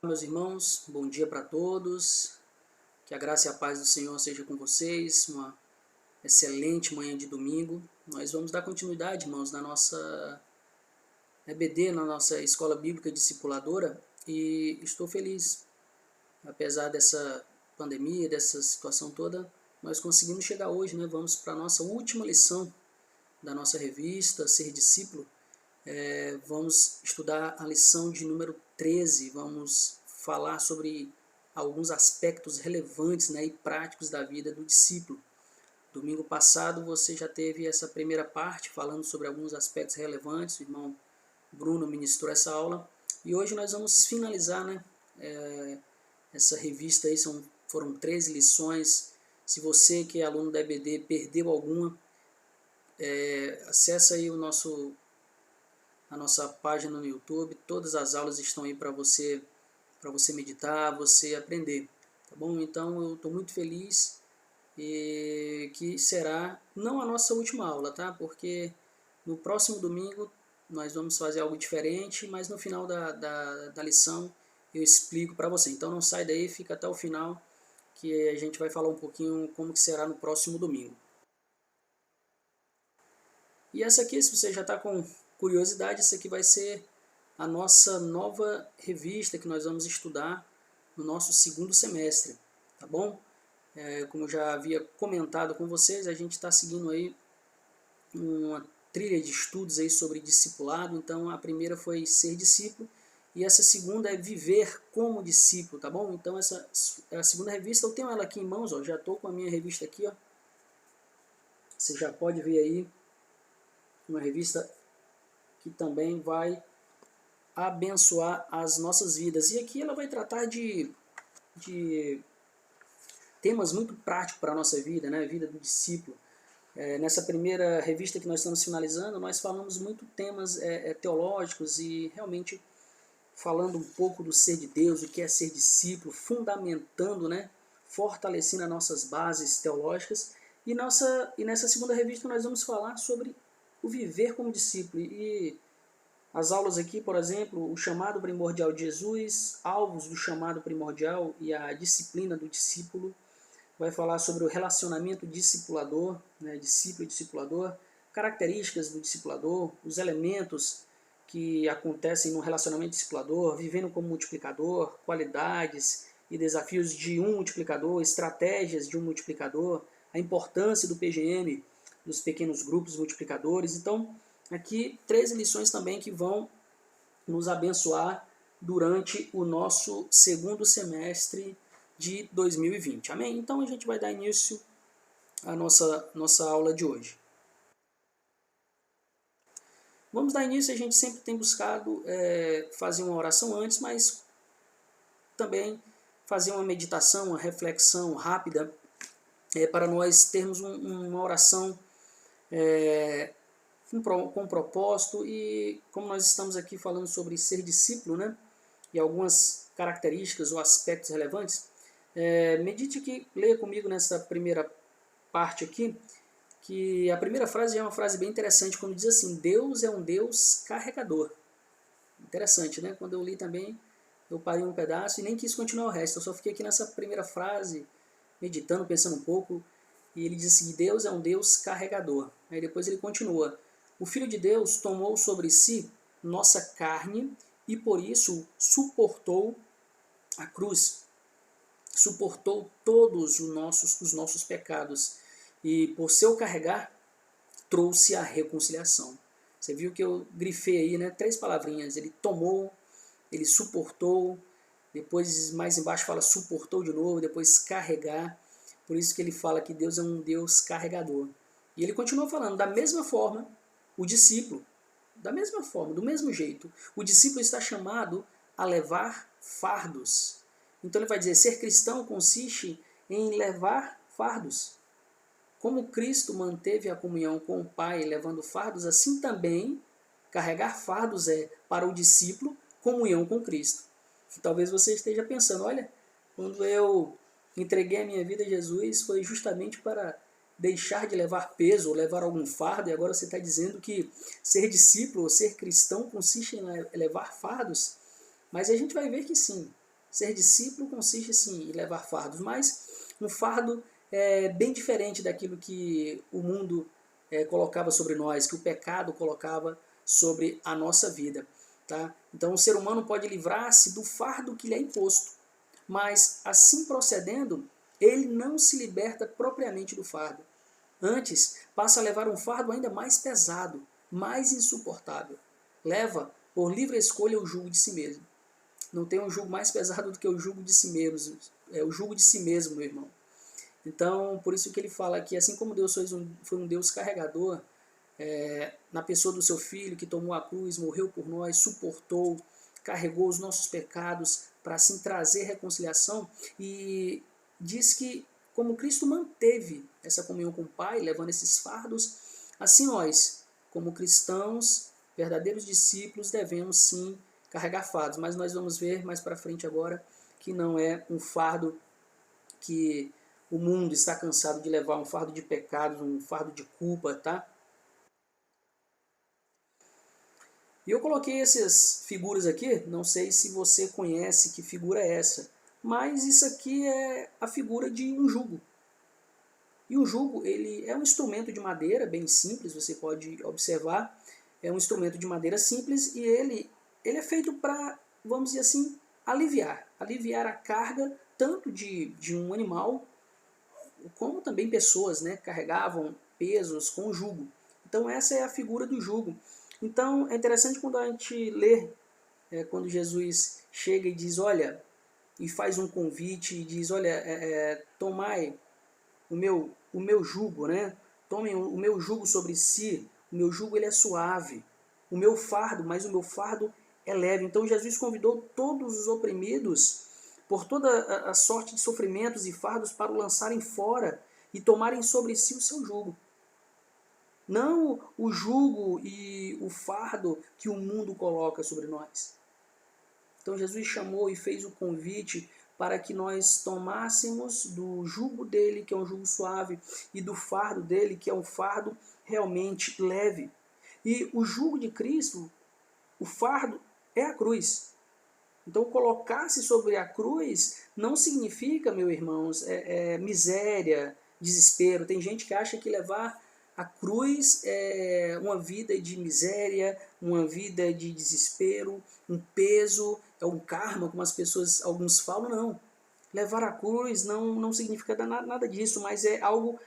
Meus irmãos, bom dia para todos, que a graça e a paz do Senhor seja com vocês, uma excelente manhã de domingo. Nós vamos dar continuidade, irmãos, na nossa EBD, na nossa Escola Bíblica Discipuladora, e estou feliz, apesar dessa pandemia, dessa situação toda, nós conseguimos chegar hoje, né? Vamos para a nossa última lição da nossa revista, Ser Discípulo. Vamos estudar a lição de número 13, vamos falar sobre alguns aspectos relevantes, né, e práticos da vida do discípulo. Domingo passado você já teve essa primeira parte falando sobre alguns aspectos relevantes, o irmão Bruno ministrou essa aula, e hoje nós vamos finalizar, né, essa revista aí, foram 13 lições. Se você que é aluno da EBD perdeu alguma, acessa aí a nossa página no YouTube, todas as aulas estão aí para você meditar, você aprender, tá bom? Então eu estou muito feliz e que será não a nossa última aula, tá? Porque no próximo domingo nós vamos fazer algo diferente, mas no final da lição eu explico para você. Então não sai daí, fica até o final que a gente vai falar um pouquinho como que será no próximo domingo. E essa aqui, se você já está com curiosidade, essa aqui vai ser a nossa nova revista que nós vamos estudar no nosso segundo semestre, tá bom? Como eu já havia comentado com vocês, a gente está seguindo aí uma trilha de estudos aí sobre discipulado. Então a primeira foi ser discípulo e essa segunda é viver como discípulo, tá bom? Então essa é a segunda revista, eu tenho ela aqui em mãos, ó, já estou com a minha revista aqui, ó. Você já pode ver aí uma revista que também vai abençoar as nossas vidas. E aqui ela vai tratar de temas muito práticos para a nossa vida, né? A vida do discípulo. Nessa primeira revista que nós estamos finalizando, nós falamos muito temas teológicos e realmente falando um pouco do ser de Deus, o que é ser discípulo, fundamentando, né? Fortalecendo as nossas bases teológicas. E nessa segunda revista nós vamos falar sobre o viver como discípulo. E as aulas aqui, por exemplo, o chamado primordial de Jesus, alvos do chamado primordial e a disciplina do discípulo, vai falar sobre o relacionamento discipulador, né, discípulo e discipulador, características do discipulador, os elementos que acontecem no relacionamento discipulador, vivendo como multiplicador, qualidades e desafios de um multiplicador, estratégias de um multiplicador, a importância do PGM, dos pequenos grupos multiplicadores. Então, aqui 13 lições também que vão nos abençoar durante o nosso segundo semestre de 2020. Amém? Então a gente vai dar início à nossa aula de hoje. Vamos dar início, a gente sempre tem buscado fazer uma oração antes, mas também fazer uma meditação, uma reflexão rápida, para nós termos uma oração com propósito. E como nós estamos aqui falando sobre ser discípulo, né, e algumas características ou aspectos relevantes, medite aqui, leia comigo nessa primeira parte aqui, que a primeira frase é uma frase bem interessante, quando diz assim: Deus é um Deus carregador. Interessante, né? Quando eu li também, eu parei um pedaço e nem quis continuar o resto, eu só fiquei aqui nessa primeira frase, meditando, pensando um pouco, e ele diz assim: Deus é um Deus carregador. Aí depois ele continua: o Filho de Deus tomou sobre si nossa carne e por isso suportou a cruz, suportou todos os nossos pecados e por seu carregar trouxe a reconciliação. Você viu que eu grifei aí, né, 3 palavrinhas: ele tomou, ele suportou, depois mais embaixo fala suportou de novo, depois carregar. Por isso que ele fala que Deus é um Deus carregador. E ele continua falando: da mesma forma, o discípulo, da mesma forma, do mesmo jeito, o discípulo está chamado a levar fardos. Então ele vai dizer: ser cristão consiste em levar fardos. Como Cristo manteve a comunhão com o Pai levando fardos, assim também carregar fardos é, para o discípulo, comunhão com Cristo. Talvez você esteja pensando: olha, quando eu entreguei a minha vida a Jesus, foi justamente para deixar de levar peso ou levar algum fardo, e agora você está dizendo que ser discípulo ou ser cristão consiste em levar fardos? Mas a gente vai ver que sim. Ser discípulo consiste sim em levar fardos, mas um fardo bem diferente daquilo que o mundo colocava sobre nós, que o pecado colocava sobre a nossa vida. Tá? Então o ser humano pode livrar-se do fardo que lhe é imposto, mas assim procedendo, ele não se liberta propriamente do fardo. Antes, passa a levar um fardo ainda mais pesado, mais insuportável. Leva, por livre escolha, o jugo de si mesmo. Não tem um jugo mais pesado do que o jugo de si mesmo. É o jugo de si mesmo, meu irmão. Então, por isso que ele fala que assim como Deus foi um Deus carregador, na pessoa do seu Filho, que tomou a cruz, morreu por nós, suportou, carregou os nossos pecados para assim trazer reconciliação, e diz que como Cristo manteve essa comunhão com o Pai, levando esses fardos, assim nós, como cristãos, verdadeiros discípulos, devemos sim carregar fardos, mas nós vamos ver mais para frente agora que não é um fardo que o mundo está cansado de levar, um fardo de pecados, um fardo de culpa, tá? E eu coloquei essas figuras aqui, não sei se você conhece que figura é essa, mas isso aqui é a figura de um jugo. E o jugo, ele é um instrumento de madeira bem simples, você pode observar, é um instrumento de madeira simples e ele é feito para, vamos dizer assim, aliviar a carga tanto de um animal, como também pessoas, né, carregavam pesos com o jugo. Então essa é a figura do jugo. Então é interessante quando a gente lê, quando Jesus chega e diz, olha, e faz um convite e diz, olha, tomai o meu jugo, né? Tomem o meu jugo sobre si, o meu jugo ele é suave, o meu fardo, mas o meu fardo é leve. Então Jesus convidou todos os oprimidos por toda a sorte de sofrimentos e fardos para o lançarem fora e tomarem sobre si o seu jugo. Não o jugo e o fardo que o mundo coloca sobre nós. Então Jesus chamou e fez o convite para que nós tomássemos do jugo dele, que é um jugo suave, e do fardo dele, que é um fardo realmente leve. E o jugo de Cristo, o fardo, é a cruz. Então, colocar-se sobre a cruz não significa, meus irmãos, miséria, desespero. Tem gente que acha que levar a cruz é uma vida de miséria, uma vida de desespero, um peso, é um karma, como as pessoas, alguns falam. Não. Levar a cruz não significa nada disso, mas é algo,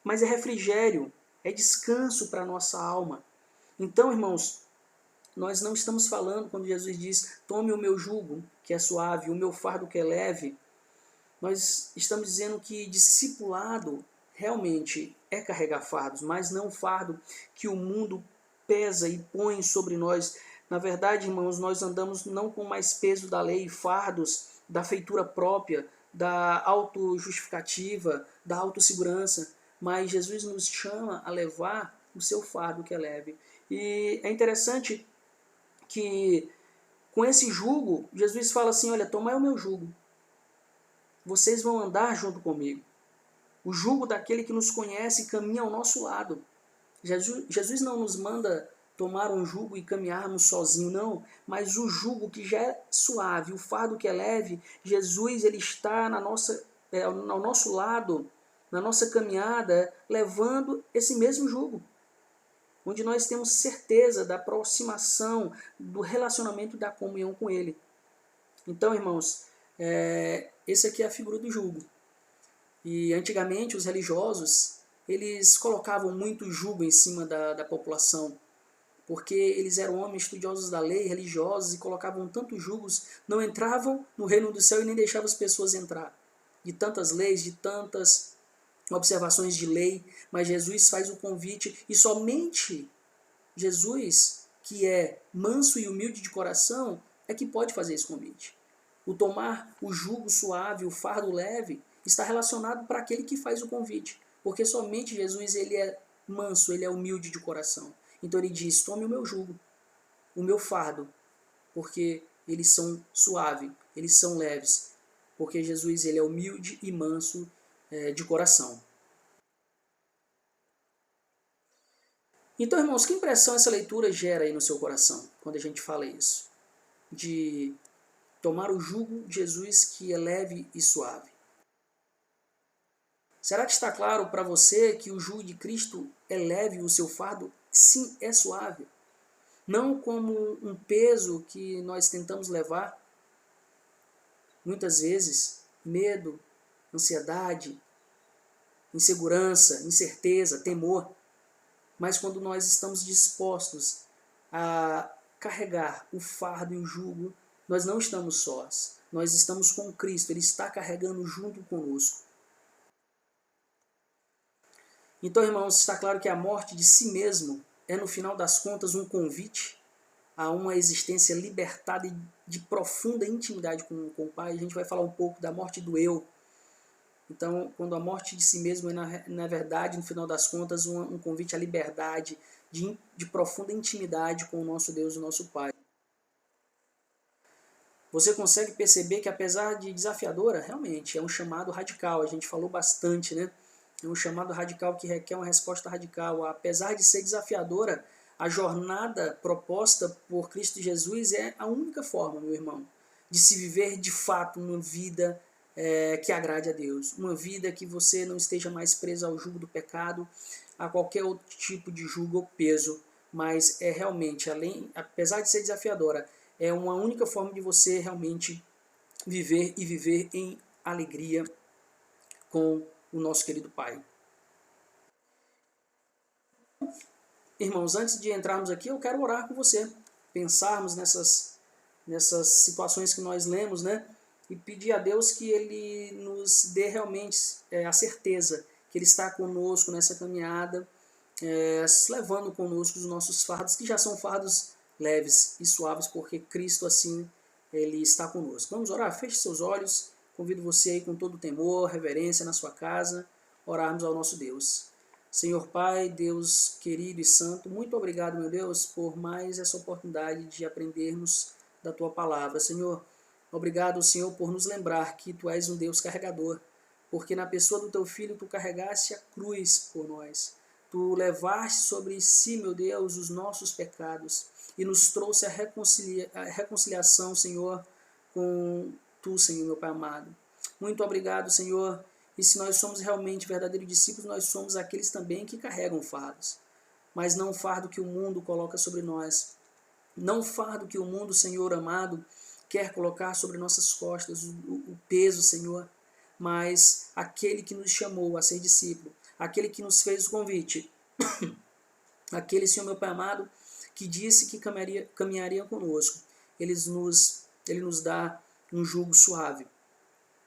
mas é refrigério, é descanso para a nossa alma. Então, irmãos, nós não estamos falando, quando Jesus diz, tome o meu jugo, que é suave, o meu fardo que é leve, nós estamos dizendo que discipulado realmente é carregar fardos, mas não fardo que o mundo pesa e põe sobre nós. Na verdade, irmãos, nós andamos não com mais peso da lei, fardos da feitura própria, da autojustificativa, da autossegurança, mas Jesus nos chama a levar o seu fardo que é leve. E é interessante que com esse jugo, Jesus fala assim, olha, tomai o meu jugo. Vocês vão andar junto comigo. O jugo daquele que nos conhece e caminha ao nosso lado. Jesus não nos manda tomar um jugo e caminharmos sozinho, não. Mas o jugo que já é suave, o fardo que é leve, Jesus ele está ao nosso lado, na nossa caminhada, levando esse mesmo jugo, onde nós temos certeza da aproximação, do relacionamento, da comunhão com Ele. Então, irmãos, esse aqui é a figura do jugo. E antigamente os religiosos, eles colocavam muito jugo em cima da população, porque eles eram homens estudiosos da lei, religiosos, e colocavam tantos jugos, não entravam no reino do céu e nem deixavam as pessoas entrar. De tantas leis, de tantas observações de lei, mas Jesus faz o convite e somente Jesus, que é manso e humilde de coração, é que pode fazer esse convite. O tomar o jugo suave, o fardo leve, está relacionado para aquele que faz o convite, porque somente Jesus ele é manso, ele é humilde de coração. Então ele diz, tome o meu jugo, o meu fardo, porque eles são suaves, eles são leves, porque Jesus ele é humilde e manso de coração. Então, irmãos, que impressão essa leitura gera aí no seu coração, quando a gente fala isso? De tomar o jugo de Jesus, que é leve e suave. Será que está claro para você que o jugo de Cristo é leve e o seu fardo, sim, é suave? Não como um peso que nós tentamos levar, muitas vezes, medo, ansiedade, insegurança, incerteza, temor, mas quando nós estamos dispostos a carregar o fardo e o jugo, nós não estamos sós, nós estamos com Cristo, Ele está carregando junto conosco. Então, irmãos, está claro que a morte de si mesmo é, no final das contas, um convite a uma existência libertada e de profunda intimidade com o Pai. A gente vai falar um pouco da morte do eu. Então, quando a morte de si mesmo é, na verdade, no final das contas, um convite à liberdade, de profunda intimidade com o nosso Deus e o nosso Pai. Você consegue perceber que, apesar de desafiadora, realmente é um chamado radical. A gente falou bastante, né? É um chamado radical que requer uma resposta radical. Apesar de ser desafiadora, a jornada proposta por Cristo Jesus é a única forma, meu irmão, de se viver de fato uma vida que agrade a Deus. Uma vida que você não esteja mais preso ao jugo do pecado, a qualquer outro tipo de jugo ou peso, mas é realmente, apesar de ser desafiadora, é uma única forma de você realmente viver e viver em alegria com o nosso querido Pai. Irmãos, antes de entrarmos aqui, eu quero orar com você, pensarmos nessas situações que nós lemos, né? E pedir a Deus que Ele nos dê realmente a certeza que Ele está conosco nessa caminhada, levando conosco os nossos fardos, que já são fardos leves e suaves, porque Cristo assim Ele está conosco. Vamos orar? Feche seus olhos, convido você aí com todo temor, reverência na sua casa, orarmos ao nosso Deus. Senhor Pai, Deus querido e santo, muito obrigado, meu Deus, por mais essa oportunidade de aprendermos da Tua Palavra. Senhor, obrigado, Senhor, por nos lembrar que Tu és um Deus carregador, porque na pessoa do Teu Filho Tu carregaste a cruz por nós. Tu levaste sobre si, meu Deus, os nossos pecados e nos trouxe a reconciliação, Senhor, com Tu, Senhor, meu Pai amado. Muito obrigado, Senhor. E se nós somos realmente verdadeiros discípulos, nós somos aqueles também que carregam fardos. Mas não o fardo que o mundo coloca sobre nós. Não o fardo que o mundo, Senhor amado, quer colocar sobre nossas costas, o peso, Senhor. Mas aquele que nos chamou a ser discípulo, aquele que nos fez o convite, aquele, Senhor meu Pai amado, que disse que caminharia conosco, Ele nos dá um jugo suave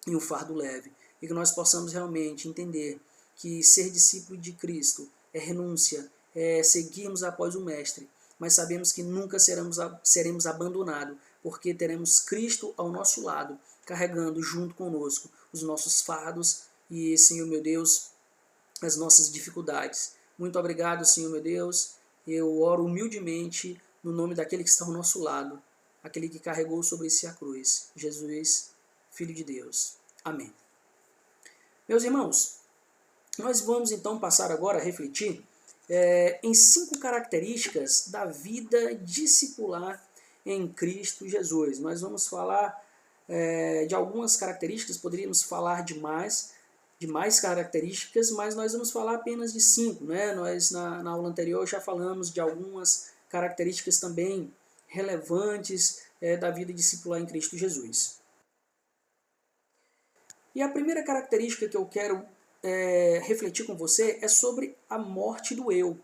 e um fardo leve. E que nós possamos realmente entender que ser discípulo de Cristo é renúncia, é seguirmos após o Mestre, mas sabemos que nunca seremos abandonados, porque teremos Cristo ao nosso lado, carregando junto conosco os nossos fardos e, Senhor meu Deus, as nossas dificuldades. Muito obrigado, Senhor meu Deus. Eu oro humildemente no nome daquele que está ao nosso lado, aquele que carregou sobre si a cruz, Jesus, Filho de Deus. Amém. Meus irmãos, nós vamos então passar agora a refletir em 5 características da vida discipular em Cristo Jesus. Nós vamos falar de algumas características, poderíamos falar de mais características, mas nós vamos falar apenas de 5. Né? Nós, na aula anterior, já falamos de algumas características também relevantes da vida discipular em Cristo Jesus. E a primeira característica que eu quero refletir com você é sobre a morte do eu.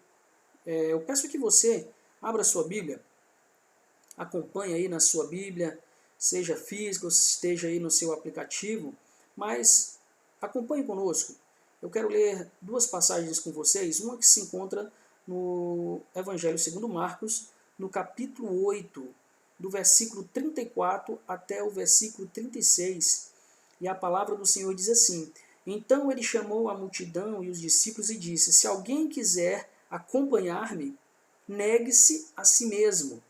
Eu peço que você abra a sua Bíblia, acompanhe aí na sua Bíblia, seja física ou esteja aí no seu aplicativo, mas acompanhe conosco. Eu quero ler 2 passagens com vocês, uma que se encontra no Evangelho segundo Marcos, no capítulo 8, do versículo 34 até o versículo 36, e a palavra do Senhor diz assim: Então ele chamou a multidão e os discípulos e disse: Se alguém quiser acompanhar-me, negue-se a si mesmo,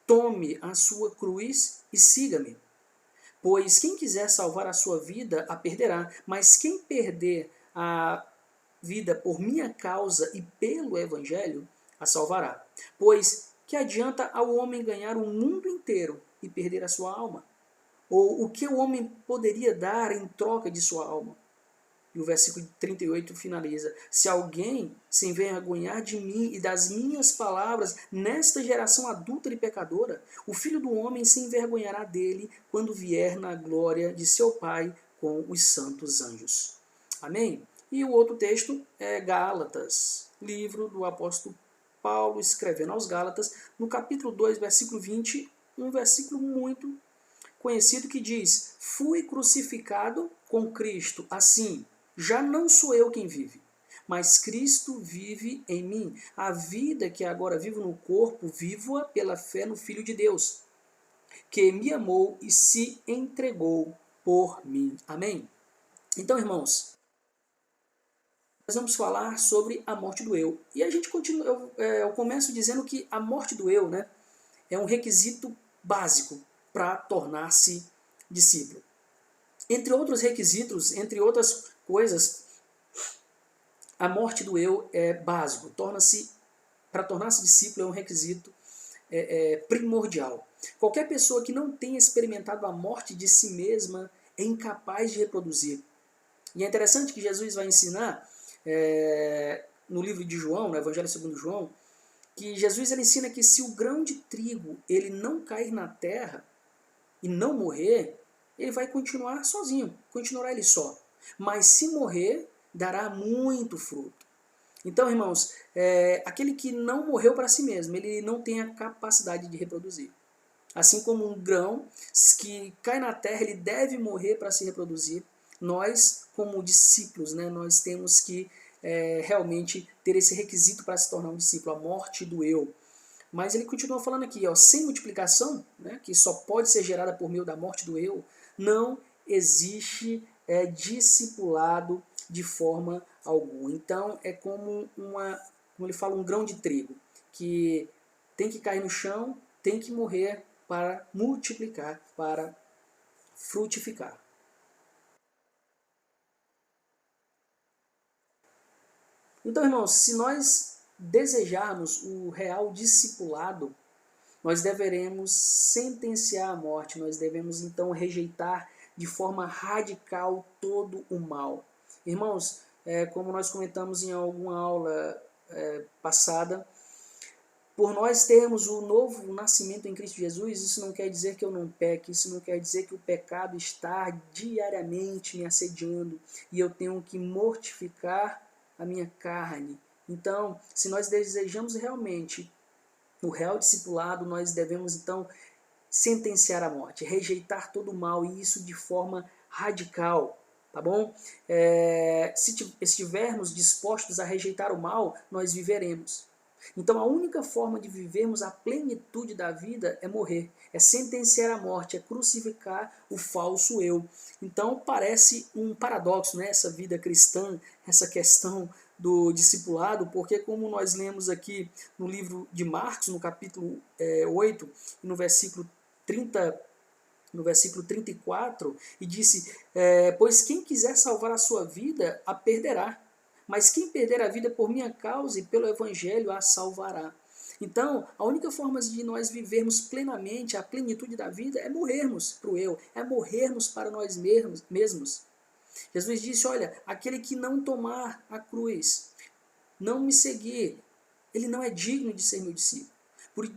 tome a sua cruz e siga-me. Pois quem quiser salvar a sua vida, a perderá, mas quem perder a vida por minha causa e pelo Evangelho, a salvará. Pois que adianta ao homem ganhar o mundo inteiro e perder a sua alma? Ou o que o homem poderia dar em troca de sua alma? E o versículo 38 finaliza: se alguém se envergonhar de mim e das minhas palavras nesta geração adúltera e pecadora, o Filho do Homem se envergonhará dele quando vier na glória de seu Pai com os santos anjos. Amém? E o outro texto é Gálatas, livro do apóstolo Paulo escrevendo aos Gálatas, no capítulo 2, versículo 20, um versículo muito conhecido que diz: fui crucificado com Cristo, assim, já não sou eu quem vive, mas Cristo vive em mim. A vida que agora vivo no corpo, vivo-a pela fé no Filho de Deus, que me amou e se entregou por mim. Amém? Então, irmãos, nós vamos falar sobre a morte do eu. E a gente continua, eu começo dizendo que a morte do eu, né, é um requisito básico para tornar-se discípulo. Entre outros requisitos, entre outras coisas, a morte do eu é básico. Para tornar-se discípulo é um requisito primordial. Qualquer pessoa que não tenha experimentado a morte de si mesma é incapaz de reproduzir. E é interessante que Jesus vai ensinar no livro de João, no Evangelho segundo João, que Jesus ele ensina que se o grão de trigo ele não cair na terra e não morrer, ele vai continuar sozinho, continuará ele só. Mas se morrer, dará muito fruto. Então, irmãos, aquele que não morreu para si mesmo, ele não tem a capacidade de reproduzir. Assim como um grão que cai na terra, ele deve morrer para se reproduzir. Nós, como discípulos, né, nós temos que realmente ter esse requisito para se tornar um discípulo, a morte do eu. Mas ele continua falando aqui, ó, sem multiplicação, né, que só pode ser gerada por meio da morte do eu, não existe discipulado de forma alguma. Então é como como ele fala, um grão de trigo, que tem que cair no chão, tem que morrer para multiplicar, para frutificar. Então, irmãos, se nós desejarmos o real discipulado, nós deveremos sentenciar a morte, nós devemos então rejeitar de forma radical todo o mal. Irmãos, como nós comentamos em alguma aula passada, por nós termos o novo nascimento em Cristo Jesus, isso não quer dizer que eu não peque, isso não quer dizer que o pecado está diariamente me assediando e eu tenho que mortificar a minha carne. Então, se nós desejamos realmente o real discipulado, nós devemos então sentenciar a morte, rejeitar todo o mal, e isso de forma radical, tá bom? Se estivermos dispostos a rejeitar o mal, nós viveremos. Então a única forma de vivermos a plenitude da vida é morrer, é sentenciar a morte, é crucificar o falso eu. Então parece um paradoxo, né, essa vida cristã, essa questão do discipulado, porque como nós lemos aqui no livro de Marcos, no capítulo 8, no versículo 34, e disse, pois quem quiser salvar a sua vida, a perderá. Mas quem perder a vida por minha causa e pelo Evangelho a salvará. Então, a única forma de nós vivermos plenamente a plenitude da vida é morrermos para o eu, é morrermos para nós mesmos. Jesus disse, olha, aquele que não tomar a cruz, não me seguir, ele não é digno de ser meu discípulo.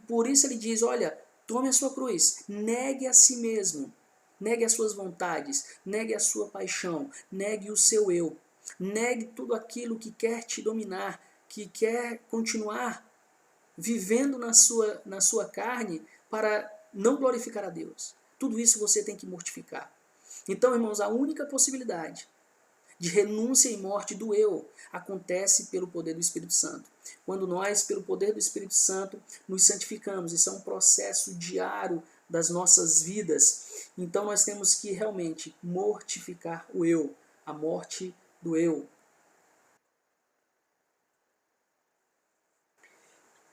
Por isso ele diz, olha, tome a sua cruz, negue a si mesmo, negue as suas vontades, negue a sua paixão, negue o seu eu. Negue tudo aquilo que quer te dominar, que quer continuar vivendo na sua carne para não glorificar a Deus. Tudo isso você tem que mortificar. Então, irmãos, a única possibilidade de renúncia e morte do eu acontece pelo poder do Espírito Santo. Quando nós, pelo poder do Espírito Santo, nos santificamos, isso é um processo diário das nossas vidas. Então nós temos que realmente mortificar o eu, a morte do eu.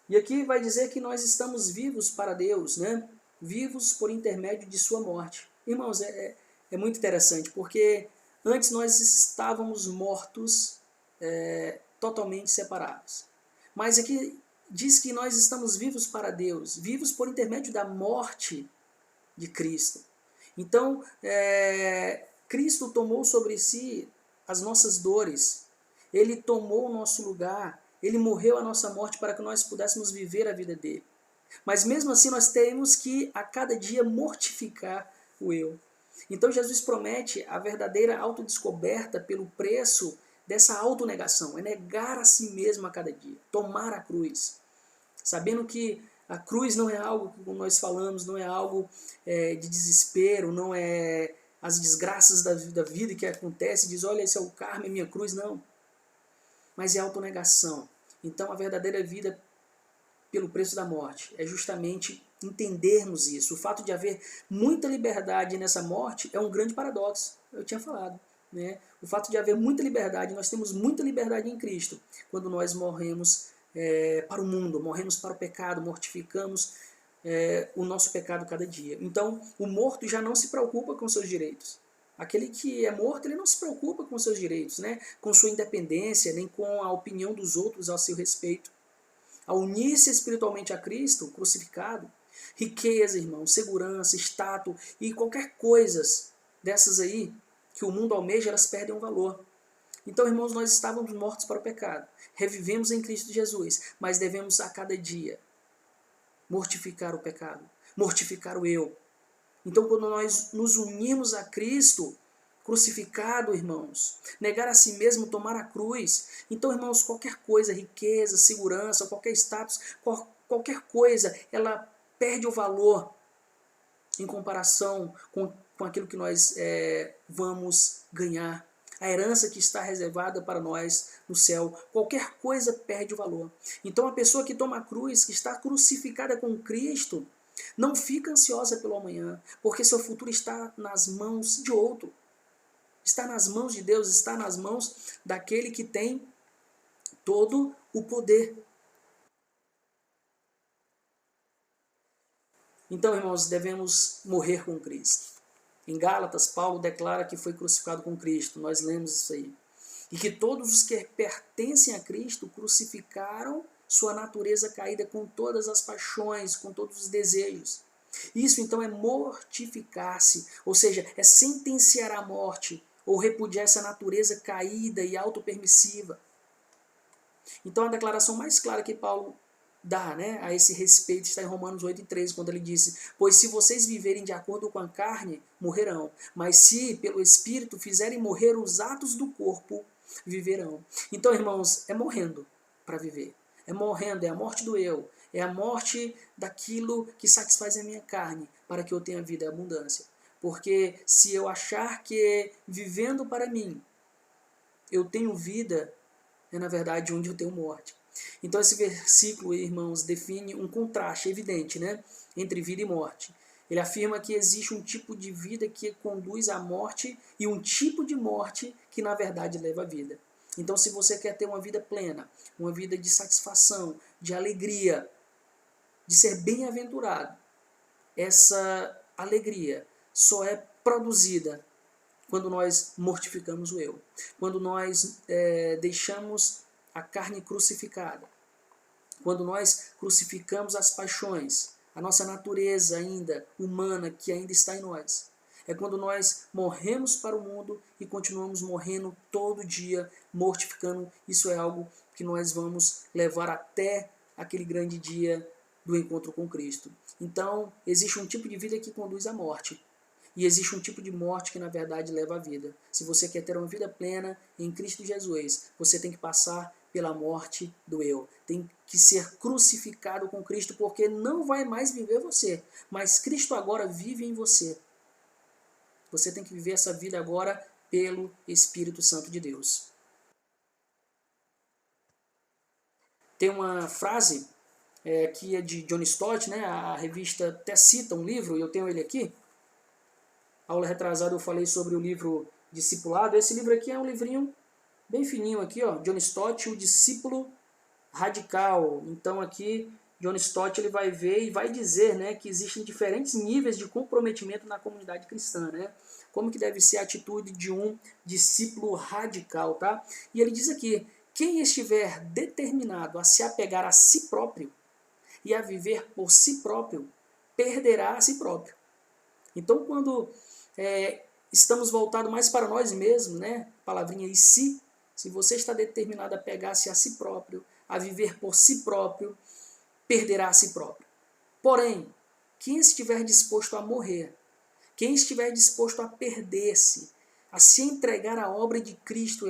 E aqui vai dizer que nós estamos vivos para Deus, né? Vivos por intermédio de sua morte. Irmãos, é muito interessante, porque antes nós estávamos mortos, totalmente separados. Mas aqui diz que nós estamos vivos para Deus, vivos por intermédio da morte de Cristo. Então, Cristo tomou sobre si as nossas dores, Ele tomou o nosso lugar, Ele morreu a nossa morte para que nós pudéssemos viver a vida dele. Mas mesmo assim nós temos que a cada dia mortificar o eu. Então Jesus promete a verdadeira autodescoberta pelo preço dessa autonegação, é negar a si mesmo a cada dia, tomar a cruz, sabendo que a cruz não é algo, como nós falamos, não é algo de desespero, não é as desgraças da vida que acontece, diz, olha, esse é o karma, é minha cruz, não. Mas é autonegação. Então a verdadeira vida pelo preço da morte é justamente entendermos isso. O fato de haver muita liberdade nessa morte é um grande paradoxo, eu tinha falado. Né? O fato de haver muita liberdade, nós temos muita liberdade em Cristo, quando nós morremos para o mundo, morremos para o pecado, mortificamos o nosso pecado cada dia. Então, o morto já não se preocupa com seus direitos. Aquele que é morto, ele não se preocupa com seus direitos, né? Com sua independência, nem com a opinião dos outros ao seu respeito. Ao unir-se espiritualmente a Cristo, crucificado, riqueza, irmão, segurança, status e qualquer coisas dessas aí que o mundo almeja, elas perdem um valor. Então, irmãos, nós estávamos mortos para o pecado, revivemos em Cristo Jesus, mas devemos a cada dia mortificar o pecado, mortificar o eu. Então, quando nós nos unirmos a Cristo, crucificado, irmãos, negar a si mesmo, tomar a cruz. Então, irmãos, qualquer coisa, riqueza, segurança, qualquer status, qualquer coisa, ela perde o valor em comparação com aquilo que nós vamos ganhar. A herança que está reservada para nós no céu, qualquer coisa perde o valor. Então, a pessoa que toma a cruz, que está crucificada com Cristo, não fica ansiosa pelo amanhã, porque seu futuro está nas mãos de outro. Está nas mãos de Deus, está nas mãos daquele que tem todo o poder. Então, irmãos, devemos morrer com Cristo. Em Gálatas, Paulo declara que foi crucificado com Cristo, nós lemos isso aí. E que todos os que pertencem a Cristo crucificaram sua natureza caída com todas as paixões, com todos os desejos. Isso então é mortificar-se, ou seja, é sentenciar à morte, ou repudiar essa natureza caída e autopermissiva. Então a declaração mais clara que Paulo dá, né, a esse respeito está em Romanos 8:13, quando ele disse, pois se vocês viverem de acordo com a carne, morrerão, mas se pelo Espírito fizerem morrer os atos do corpo, viverão. Então, irmãos, é morrendo para viver. É morrendo, é a morte do eu, é a morte daquilo que satisfaz a minha carne, para que eu tenha vida e abundância. Porque se eu achar que vivendo para mim eu tenho vida, é na verdade onde eu tenho morte. Então esse versículo, irmãos, define um contraste evidente, né, entre vida e morte. Ele afirma que existe um tipo de vida que conduz à morte e um tipo de morte que na verdade leva à vida. Então se você quer ter uma vida plena, uma vida de satisfação, de alegria, de ser bem-aventurado, essa alegria só é produzida quando nós mortificamos o eu, quando nós deixamos a carne crucificada, quando nós crucificamos as paixões, a nossa natureza ainda humana que ainda está em nós. É quando nós morremos para o mundo e continuamos morrendo todo dia, mortificando. Isso é algo que nós vamos levar até aquele grande dia do encontro com Cristo. Então, existe um tipo de vida que conduz à morte. E existe um tipo de morte que na verdade leva à vida. Se você quer ter uma vida plena em Cristo Jesus, você tem que passar pela morte do eu. Tem que ser crucificado com Cristo, porque não vai mais viver você, mas Cristo agora vive em você. Você tem que viver essa vida agora pelo Espírito Santo de Deus. Tem uma frase que é de John Stott, né? A revista até cita um livro, e eu tenho ele aqui. Aula retrasada eu falei sobre o livro Discipulado. Esse livro aqui é um livrinho bem fininho aqui, ó, John Stott, o discípulo radical. Então aqui John Stott ele vai ver e vai dizer, né, que existem diferentes níveis de comprometimento na comunidade cristã, né? Como que deve ser a atitude de um discípulo radical, tá? E ele diz aqui, quem estiver determinado a se apegar a si próprio e a viver por si próprio, perderá a si próprio. Então, quando estamos voltados mais para nós mesmos, né? Palavrinha e se você está determinado a pegar-se a si próprio, a viver por si próprio, perderá a si próprio. Porém, quem estiver disposto a morrer, quem estiver disposto a perder-se, a se entregar à obra de Cristo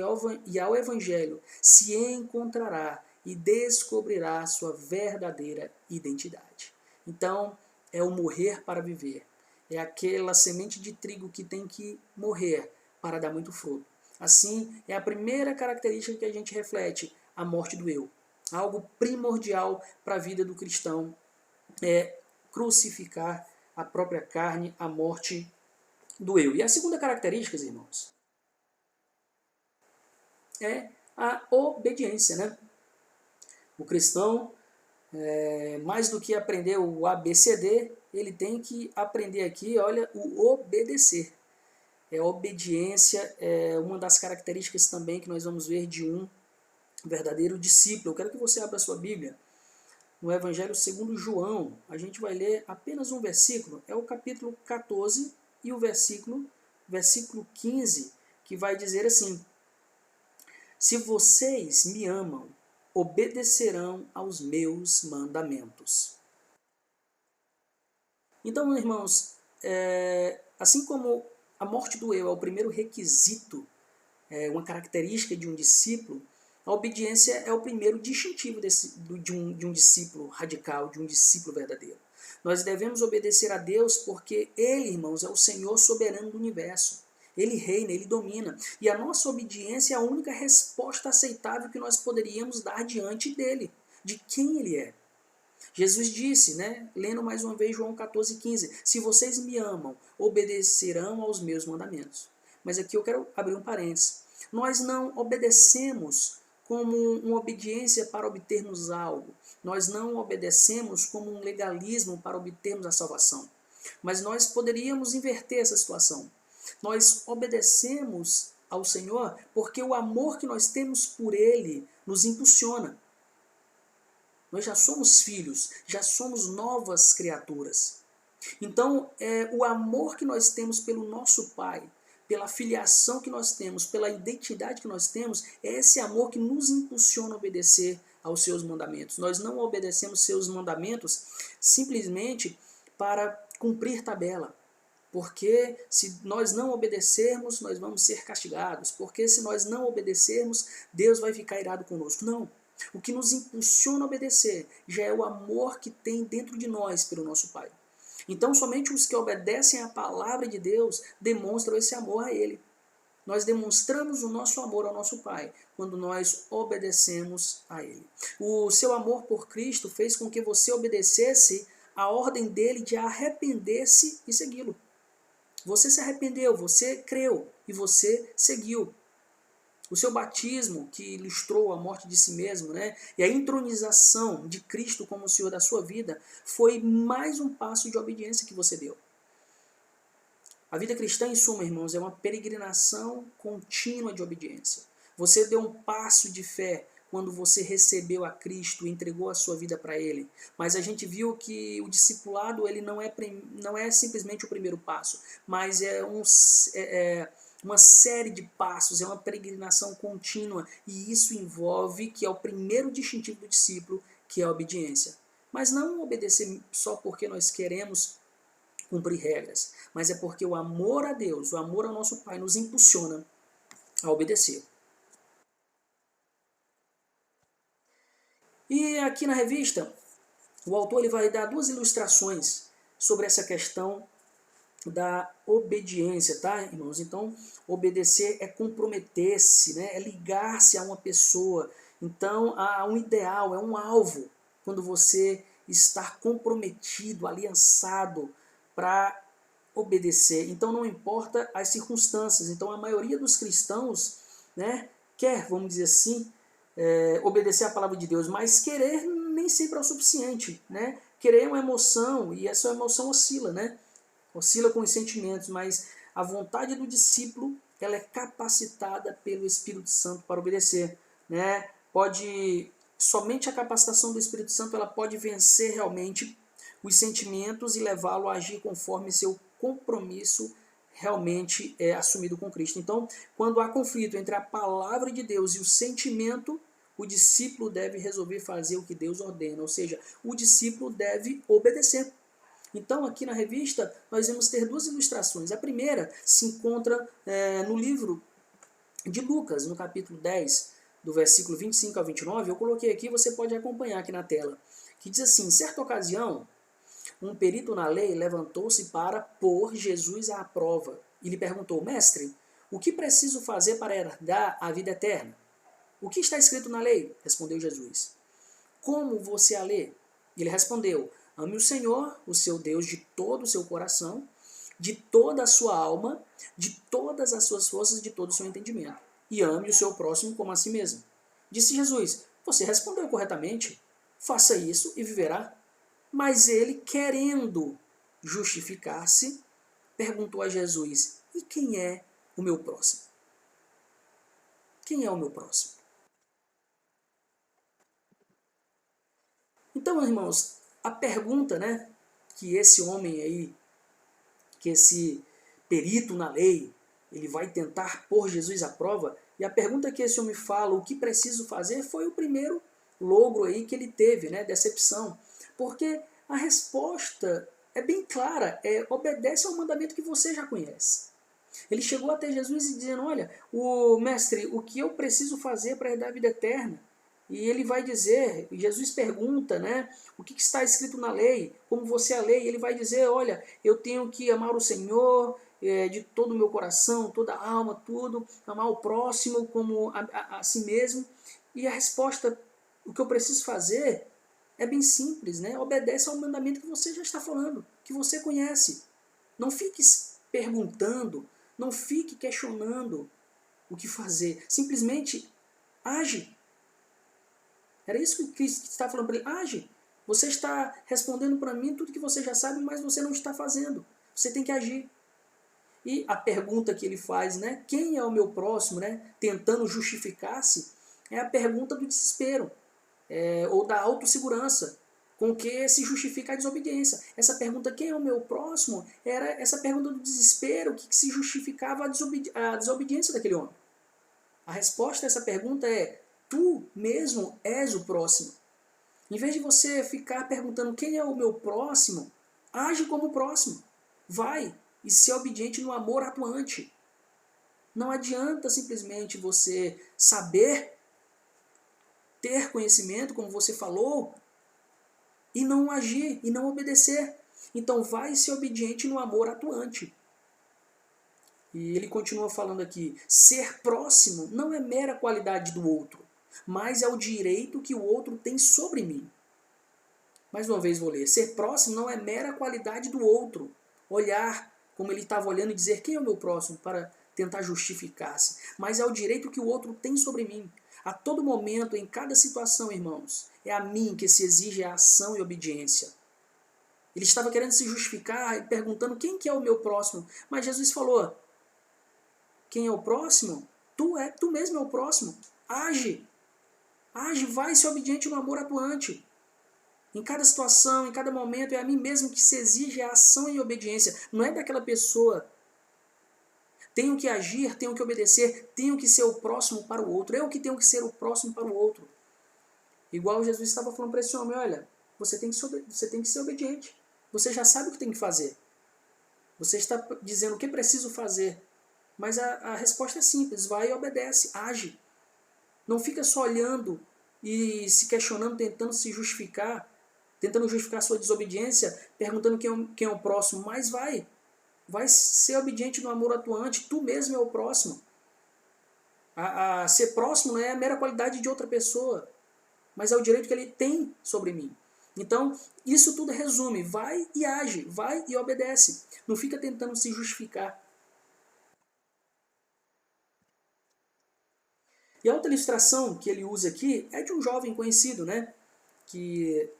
e ao Evangelho, se encontrará e descobrirá sua verdadeira identidade. Então, é o morrer para viver. É aquela semente de trigo que tem que morrer para dar muito fruto. Assim, é a primeira característica que a gente reflete, a morte do eu. Algo primordial para a vida do cristão é crucificar a própria carne, a morte do eu. E a segunda característica, irmãos, é a obediência, né? O cristão, mais do que aprender o ABCD, ele tem que aprender aqui, olha, o obedecer. A obediência é uma das características também que nós vamos ver de um verdadeiro discípulo. Eu quero que você abra a sua Bíblia no Evangelho segundo João. A gente vai ler apenas um versículo, é o capítulo 14 e o versículo 15, que vai dizer assim: se vocês me amam, obedecerão aos meus mandamentos. Então, irmãos, assim como a morte do eu é o primeiro requisito, uma característica de um discípulo, a obediência é o primeiro distintivo de um discípulo radical, de um discípulo verdadeiro. Nós devemos obedecer a Deus porque Ele, irmãos, é o Senhor soberano do universo. Ele reina, Ele domina. E a nossa obediência é a única resposta aceitável que nós poderíamos dar diante dEle, de quem Ele é. Jesus disse, né, lendo mais uma vez João 14,15, se vocês me amam, obedecerão aos meus mandamentos. Mas aqui eu quero abrir um parênteses. Nós não obedecemos como uma obediência para obtermos algo. Nós não obedecemos como um legalismo para obtermos a salvação. Mas nós poderíamos inverter essa situação. Nós obedecemos ao Senhor porque o amor que nós temos por Ele nos impulsiona. Nós já somos filhos, já somos novas criaturas. Então, o amor que nós temos pelo nosso Pai, pela filiação que nós temos, pela identidade que nós temos, é esse amor que nos impulsiona a obedecer aos seus mandamentos. Nós não obedecemos seus mandamentos simplesmente para cumprir tabela. Porque se nós não obedecermos, nós vamos ser castigados. Porque se nós não obedecermos, Deus vai ficar irado conosco. Não. O que nos impulsiona a obedecer já é o amor que tem dentro de nós pelo nosso Pai. Então, somente os que obedecem à palavra de Deus demonstram esse amor a Ele. Nós demonstramos o nosso amor ao nosso Pai quando nós obedecemos a Ele. O seu amor por Cristo fez com que você obedecesse a ordem dele de arrepender-se e segui-lo. Você se arrependeu, você creu e você seguiu. O seu batismo, que ilustrou a morte de si mesmo, né? E a entronização de Cristo como o Senhor da sua vida, foi mais um passo de obediência que você deu. A vida cristã, em suma, irmãos, é uma peregrinação contínua de obediência. Você deu um passo de fé quando você recebeu a Cristo e entregou a sua vida para Ele. Mas a gente viu que o discipulado ele não é simplesmente o primeiro passo, mas é uma série de passos, é uma peregrinação contínua, e isso envolve, que é o primeiro distintivo do discípulo, que é a obediência. Mas não obedecer só porque nós queremos cumprir regras, mas é porque o amor a Deus, o amor ao nosso Pai nos impulsiona a obedecer. E aqui na revista, o autor ele vai dar duas ilustrações sobre essa questão da obediência, tá, irmãos? Então, obedecer é comprometer-se, né? É ligar-se a uma pessoa. Então, há um ideal, é um alvo, quando você está comprometido, aliançado para obedecer. Então, não importa as circunstâncias. Então, a maioria dos cristãos, né, quer, vamos dizer assim, obedecer a palavra de Deus, mas querer nem sempre é o suficiente, né? Querer é uma emoção, e essa emoção oscila, né? Oscila com os sentimentos, mas a vontade do discípulo ela é capacitada pelo Espírito Santo para obedecer, né? Somente a capacitação do Espírito Santo ela pode vencer realmente os sentimentos e levá-lo a agir conforme seu compromisso realmente é assumido com Cristo. Então, quando há conflito entre a palavra de Deus e o sentimento, o discípulo deve resolver fazer o que Deus ordena, ou seja, o discípulo deve obedecer. Então, aqui na revista, nós vamos ter duas ilustrações. A primeira se encontra no livro de Lucas, no capítulo 10, do versículo 25 a 29. Eu coloquei aqui, você pode acompanhar aqui na tela, que diz assim: certa ocasião, um perito na lei levantou-se para pôr Jesus à prova e lhe perguntou: mestre, o que preciso fazer para herdar a vida eterna? O que está escrito na lei? Respondeu Jesus. Como você a lê? Ele respondeu: ame o Senhor, o seu Deus, de todo o seu coração, de toda a sua alma, de todas as suas forças e de todo o seu entendimento. E ame o seu próximo como a si mesmo. Disse Jesus: você respondeu corretamente. Faça isso e viverá. Mas ele, querendo justificar-se, perguntou a Jesus: e quem é o meu próximo? Quem é o meu próximo? Então, irmãos, a pergunta, que esse homem aí, que esse perito na lei, ele vai tentar pôr Jesus à prova, e a pergunta que esse homem fala, o que preciso fazer, foi o primeiro logro aí que ele teve, decepção. Porque a resposta é bem clara, obedece ao mandamento que você já conhece. Ele chegou até Jesus e dizendo: olha, mestre, o que eu preciso fazer para herdar a vida eterna? E ele vai dizer, Jesus pergunta, o que está escrito na lei, como você a lei, e ele vai dizer: olha, eu tenho que amar o Senhor de todo o meu coração, toda a alma, tudo, amar o próximo como a si mesmo. E a resposta, o que eu preciso fazer, é bem simples, obedece ao mandamento que você já está falando, que você conhece. Não fique perguntando, não fique questionando o que fazer, simplesmente age. Era isso que Cristo está falando para ele: age. Você está respondendo para mim tudo que você já sabe, mas você não está fazendo. Você tem que agir. E a pergunta que ele faz, quem é o meu próximo, tentando justificar-se, é a pergunta do desespero, ou da autossegurança, com que se justifica a desobediência. Essa pergunta, quem é o meu próximo, era essa pergunta do desespero que se justificava a desobediência daquele homem. A resposta a essa pergunta é: tu mesmo és o próximo. Em vez de você ficar perguntando quem é o meu próximo, age como próximo. Vai e ser obediente no amor atuante. Não adianta simplesmente você saber, ter conhecimento, como você falou, e não agir, e não obedecer. Então vai ser obediente no amor atuante. E ele continua falando aqui: ser próximo não é mera qualidade do outro, mas é o direito que o outro tem sobre mim. Mais uma vez vou ler: ser próximo não é mera qualidade do outro. Olhar como ele estava olhando e dizer quem é o meu próximo para tentar justificar-se, mas é o direito que o outro tem sobre mim. A todo momento, em cada situação, irmãos, é a mim que se exige a ação e obediência. Ele estava querendo se justificar e perguntando quem que é o meu próximo, mas Jesus falou: quem é o próximo? Tu mesmo é o próximo. Age. Age, vai ser obediente no amor atuante. Em cada situação, em cada momento, é a mim mesmo que se exige a ação e obediência. Não é daquela pessoa. Tenho que agir, tenho que obedecer, tenho que ser o próximo para o outro. Eu que tenho que ser o próximo para o outro. Igual Jesus estava falando para esse homem: olha, você tem que ser obediente. Você já sabe o que tem que fazer. Você está dizendo o que preciso fazer. Mas a resposta é simples: vai e obedece, age. Não fica só olhando e se questionando, tentando justificar sua desobediência, perguntando quem é o próximo, mas vai ser obediente no amor atuante, tu mesmo é o próximo. Ser próximo não é a mera qualidade de outra pessoa, mas é o direito que ele tem sobre mim. Então, isso tudo resume: vai e age, vai e obedece. Não fica tentando se justificar. E a outra ilustração que ele usa aqui é de um jovem conhecido, que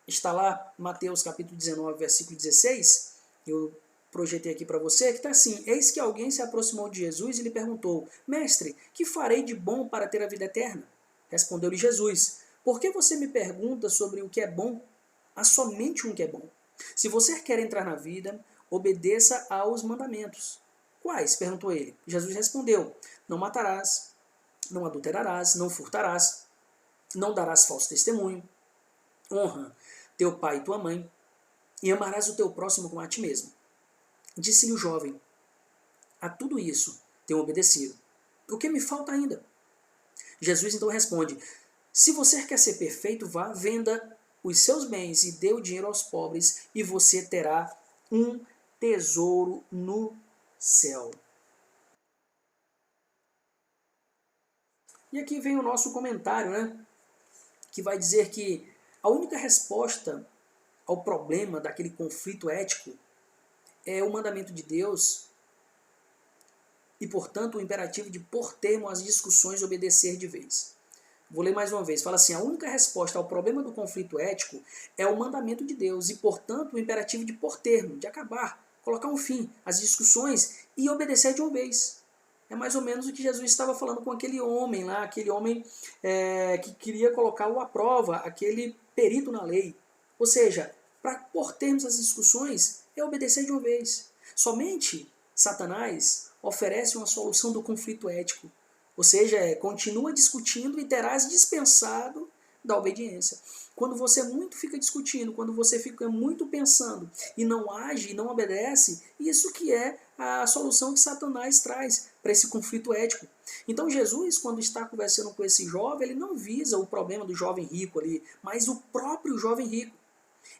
está lá, Mateus capítulo 19, versículo 16, eu projetei aqui para você, que está assim: eis que alguém se aproximou de Jesus e lhe perguntou: mestre, que farei de bom para ter a vida eterna? Respondeu-lhe Jesus: por que você me pergunta sobre o que é bom? Há somente um que é bom. Se você quer entrar na vida, obedeça aos mandamentos. Quais? Perguntou ele. Jesus respondeu: não matarás, não adulterarás, não furtarás, não darás falso testemunho, honra teu pai e tua mãe, e amarás o teu próximo como a ti mesmo. Disse-lhe o jovem: a tudo isso tenho obedecido. O que me falta ainda? Jesus então responde: se você quer ser perfeito, vá, venda os seus bens e dê o dinheiro aos pobres, e você terá um tesouro no céu. E aqui vem o nosso comentário, né? Que vai dizer que a única resposta ao problema daquele conflito ético é o mandamento de Deus e, portanto, o imperativo de pôr termo às discussões e obedecer de vez. Vou ler mais uma vez. Fala assim: a única resposta ao problema do conflito ético é o mandamento de Deus e, portanto, o imperativo de pôr termo, de acabar, colocar um fim às discussões e obedecer de uma vez. É mais ou menos o que Jesus estava falando com aquele homem lá, aquele homem que queria colocá-lo à prova, aquele perito na lei. Ou seja, para pôr termos às discussões é obedecer de uma vez. Somente Satanás oferece uma solução do conflito ético. Ou seja, continua discutindo e terás dispensado da obediência. Quando você muito fica discutindo, quando você fica muito pensando e não age e não obedece, isso que é a solução que Satanás traz para esse conflito ético. Então Jesus, quando está conversando com esse jovem, ele não visa o problema do jovem rico ali, mas o próprio jovem rico.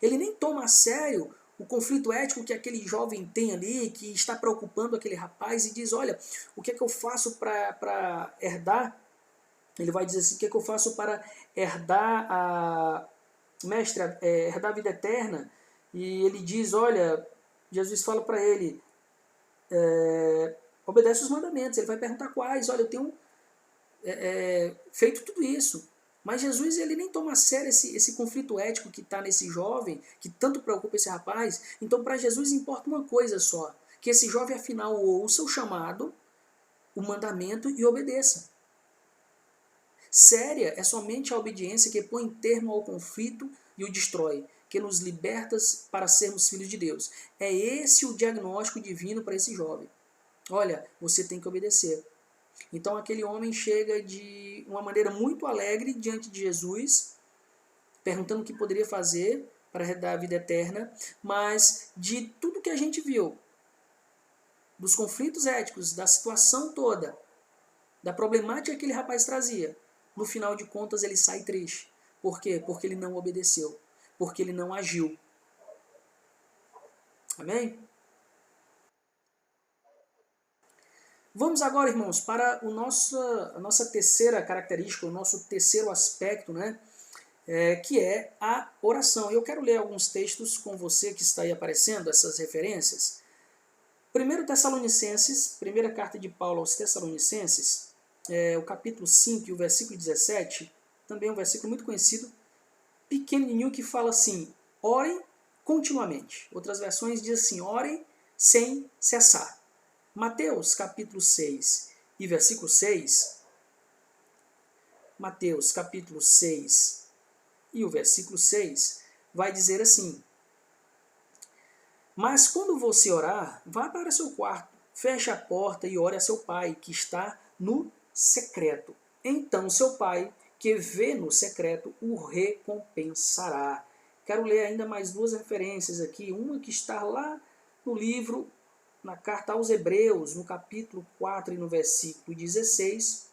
Ele nem toma a sério o conflito ético que aquele jovem tem ali, que está preocupando aquele rapaz e diz: olha, o que é que eu faço para herdar? Ele vai dizer assim: o que é que eu faço para herdar herdar a vida eterna? E ele diz: olha, Jesus fala para ele, obedece os mandamentos. Ele vai perguntar quais. Olha, eu tenho feito tudo isso. Mas Jesus ele nem toma a sério esse conflito ético que está nesse jovem, que tanto preocupa esse rapaz. Então para Jesus importa uma coisa só, que esse jovem afinal ouça o chamado, o mandamento e obedeça. Séria é somente a obediência que põe termo ao conflito e o destrói, que nos liberta para sermos filhos de Deus. É esse o diagnóstico divino para esse jovem. Olha, você tem que obedecer. Então aquele homem chega de uma maneira muito alegre diante de Jesus, perguntando o que poderia fazer para herdar a vida eterna, mas de tudo que a gente viu, dos conflitos éticos, da situação toda, da problemática que aquele rapaz trazia, no final de contas ele sai triste. Por quê? Porque ele não obedeceu, porque ele não agiu. Amém? Vamos agora, irmãos, para a nossa terceira característica, o nosso terceiro aspecto, né? Que é a oração. Eu quero ler alguns textos com você que está aí aparecendo, essas referências. 1 Tessalonicenses, primeira carta de Paulo aos Tessalonicenses, o capítulo 5 e o versículo 17, também é um versículo muito conhecido, pequenininho, que fala assim: orem continuamente. Outras versões dizem assim: orem sem cessar. Mateus capítulo 6 e versículo 6, Mateus capítulo 6 e o versículo 6 vai dizer assim: mas quando você orar, vá para seu quarto, feche a porta e ore a seu pai, que está no secreto. Então seu pai, que vê no secreto, o recompensará. Quero ler ainda mais duas referências aqui, uma que está lá no livro, na carta aos Hebreus, no capítulo 4 e no versículo 16,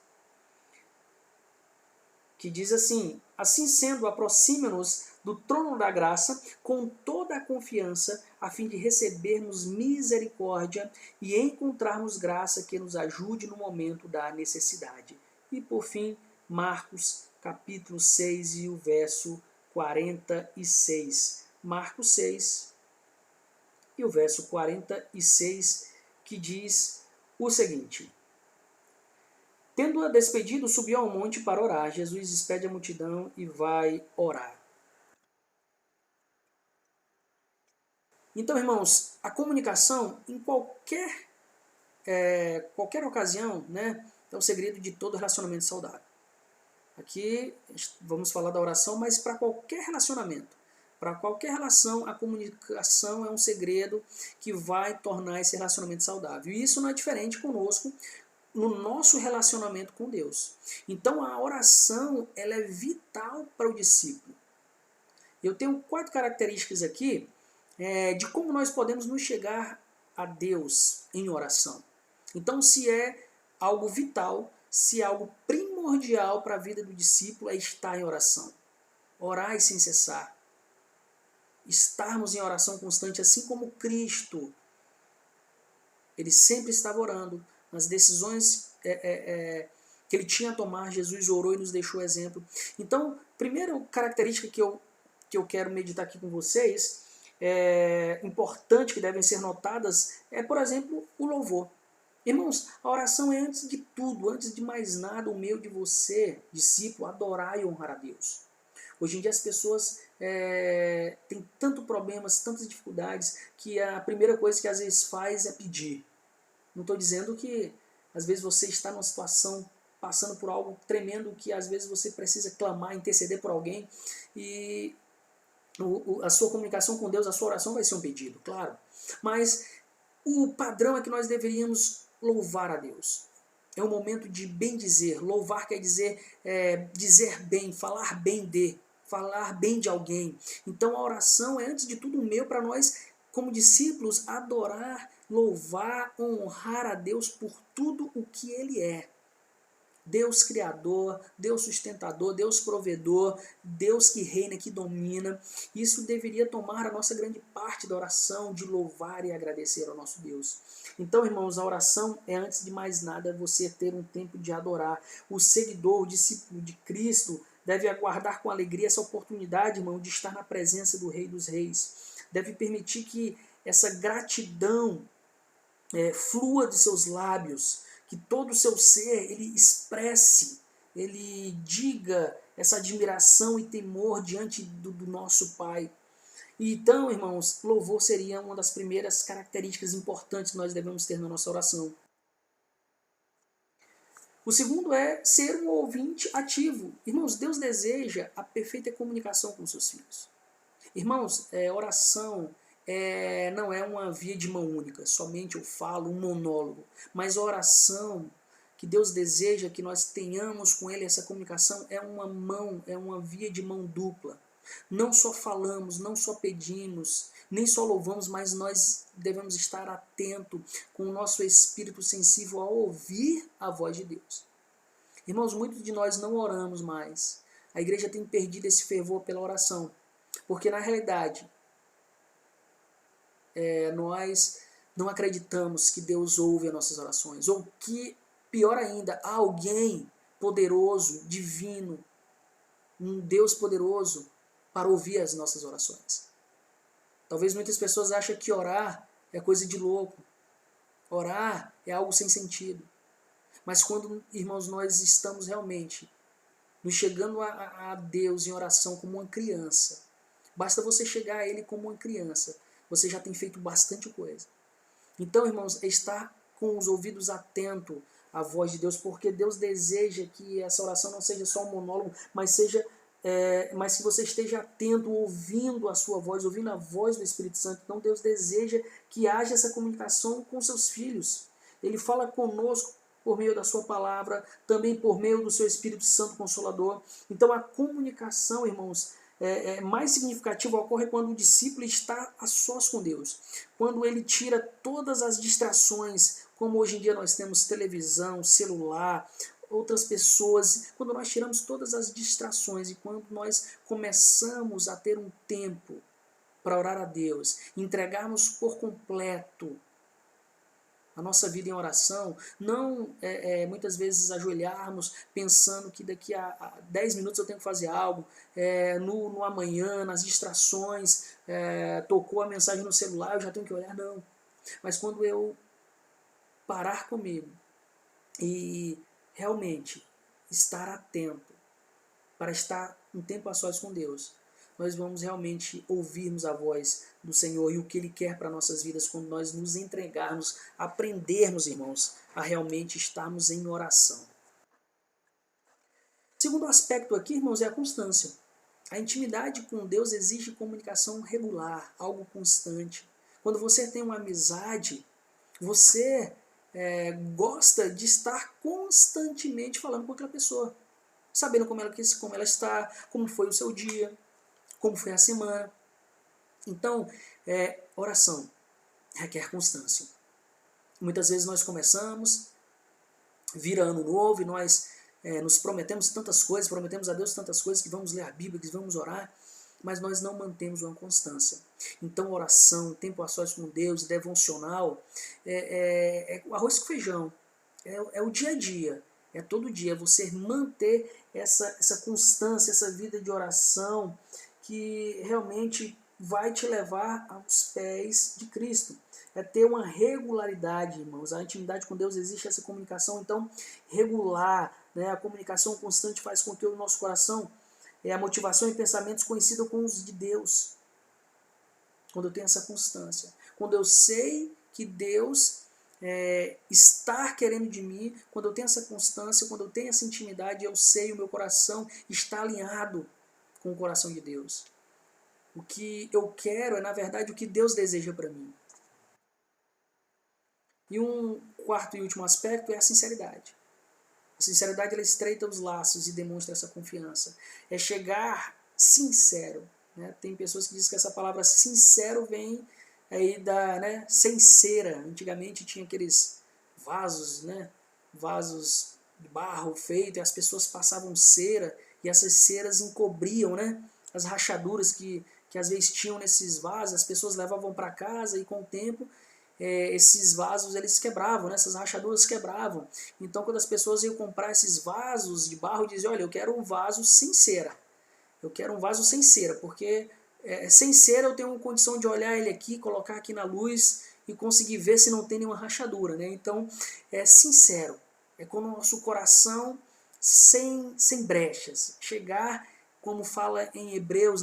que diz assim: assim sendo, aproxima-nos do trono da graça com toda a confiança, a fim de recebermos misericórdia e encontrarmos graça que nos ajude no momento da necessidade. E por fim, Marcos capítulo 6 e o verso 46. Marcos 6 e o verso 46, que diz o seguinte: tendo-a despedido, subiu ao monte para orar. Jesus despede a multidão e vai orar. Então, irmãos, a comunicação em qualquer ocasião, né, é o segredo de todo relacionamento saudável. Aqui vamos falar da oração, mas para qualquer relacionamento, Para qualquer relação, a comunicação é um segredo que vai tornar esse relacionamento saudável. E isso não é diferente conosco no nosso relacionamento com Deus. Então a oração ela é vital para o discípulo. Eu tenho 4 características aqui de como nós podemos nos chegar a Deus em oração. Então, se é algo vital, se é algo primordial para a vida do discípulo, é estar em oração. Orar sem cessar. Estarmos em oração constante, assim como Cristo. Ele sempre estava orando. Nas decisões que ele tinha a tomar, Jesus orou e nos deixou exemplo. Então, primeira característica que eu quero meditar aqui com vocês, importante, que devem ser notadas, é, por exemplo, o louvor. Irmãos, a oração é antes de tudo, antes de mais nada, o meu de você, discípulo, adorar e honrar a Deus. Hoje em dia as pessoas têm tantos problemas, tantas dificuldades, que a primeira coisa que às vezes faz é pedir. Não estou dizendo que às vezes você está numa situação passando por algo tremendo, que às vezes você precisa clamar, interceder por alguém, e a sua comunicação com Deus, a sua oração vai ser um pedido, claro. Mas o padrão é que nós deveríamos louvar a Deus. É um momento de bendizer. Louvar quer dizer dizer bem, falar bem de alguém. Então a oração é antes de tudo um meio para nós, como discípulos, adorar, louvar, honrar a Deus por tudo o que Ele é. Deus criador, Deus sustentador, Deus provedor, Deus que reina, que domina. Isso deveria tomar a nossa grande parte da oração, de louvar e agradecer ao nosso Deus. Então, irmãos, a oração é, antes de mais nada, você ter um tempo de adorar. O seguidor, o discípulo de Cristo, deve aguardar com alegria essa oportunidade, irmão, de estar na presença do Rei dos Reis. Deve permitir que essa gratidão flua de seus lábios, que todo o seu ser ele expresse, ele diga essa admiração e temor diante do nosso Pai. Então, irmãos, louvor seria uma das primeiras características importantes que nós devemos ter na nossa oração. O segundo é ser um ouvinte ativo. Irmãos, Deus deseja a perfeita comunicação com seus filhos. Irmãos, oração não é uma via de mão única, somente eu falo, um monólogo. Mas a oração que Deus deseja que nós tenhamos com Ele, essa comunicação, é uma via de mão dupla. Não só falamos, não só pedimos, nem só louvamos, mas nós devemos estar atentos com o nosso espírito sensível a ouvir a voz de Deus. Irmãos, muitos de nós não oramos mais. A igreja tem perdido esse fervor pela oração, porque na realidade nós não acreditamos que Deus ouve as nossas orações, ou que, pior ainda, há alguém poderoso, divino, um Deus poderoso para ouvir as nossas orações. Talvez muitas pessoas achem que orar é coisa de louco, orar é algo sem sentido. Mas quando, irmãos, nós estamos realmente nos chegando a Deus em oração como uma criança, basta você chegar a Ele como uma criança, você já tem feito bastante coisa. Então, irmãos, é estar com os ouvidos atentos à voz de Deus, porque Deus deseja que essa oração não seja só um monólogo, mas que você esteja atento, ouvindo a sua voz, ouvindo a voz do Espírito Santo. Então Deus deseja que haja essa comunicação com seus filhos. Ele fala conosco por meio da sua palavra, também por meio do seu Espírito Santo Consolador. Então a comunicação, irmãos, mais significativa ocorre quando o discípulo está a sós com Deus. Quando ele tira todas as distrações, como hoje em dia nós temos televisão, celular, outras pessoas, quando nós tiramos todas as distrações e quando nós começamos a ter um tempo para orar a Deus, entregarmos por completo a nossa vida em oração, não muitas vezes ajoelharmos pensando que daqui a 10 minutos eu tenho que fazer algo, no amanhã, nas distrações, tocou a mensagem no celular, eu já tenho que olhar, não. Mas quando eu parar comigo e realmente estar atento para estar um tempo a sós com Deus, nós vamos realmente ouvirmos a voz do Senhor e o que Ele quer para nossas vidas quando nós nos entregarmos, aprendermos, irmãos, a realmente estarmos em oração. Segundo aspecto aqui, irmãos, é a constância. A intimidade com Deus exige comunicação regular, algo constante. Quando você tem uma amizade, você gosta de estar constantemente falando com aquela pessoa, sabendo como ela está, como foi o seu dia, como foi a semana. Então, oração requer constância. Muitas vezes nós começamos, vira ano novo e nós nos prometemos tantas coisas, prometemos a Deus tantas coisas, que vamos ler a Bíblia, que vamos orar, mas nós não mantemos uma constância. Então, oração, tempo a sós com Deus, devocional, o arroz com feijão, é o dia a dia, é todo dia, você manter essa constância, essa vida de oração, que realmente vai te levar aos pés de Cristo. É ter uma regularidade, irmãos. A intimidade com Deus existe essa comunicação, então, regular, né? A comunicação constante faz com que o nosso coração, a motivação e pensamentos coincidam com os de Deus. Quando eu tenho essa constância. Quando eu sei que Deus está querendo de mim, quando eu tenho essa constância, quando eu tenho essa intimidade, eu sei, o meu coração está alinhado com o coração de Deus. O que eu quero é, na verdade, o que Deus deseja para mim. E um quarto e último aspecto é a sinceridade. A sinceridade, ela estreita os laços e demonstra essa confiança. É chegar sincero. Né? Tem pessoas que dizem que essa palavra sincero vem aí da sem cera. Antigamente tinha aqueles vasos, vasos de barro feito, e as pessoas passavam cera, e essas ceras encobriam as rachaduras que às vezes tinham nesses vasos. As pessoas levavam para casa e com o tempo esses vasos eles quebravam, essas rachaduras quebravam. Então, quando as pessoas iam comprar esses vasos de barro, diziam: olha, eu quero um vaso sem cera. Eu quero um vaso sem cera, porque sem cera eu tenho condição de olhar ele aqui, colocar aqui na luz e conseguir ver se não tem nenhuma rachadura. Então, é sincero. É com o nosso coração sem brechas. Chegar, como fala em Hebreus,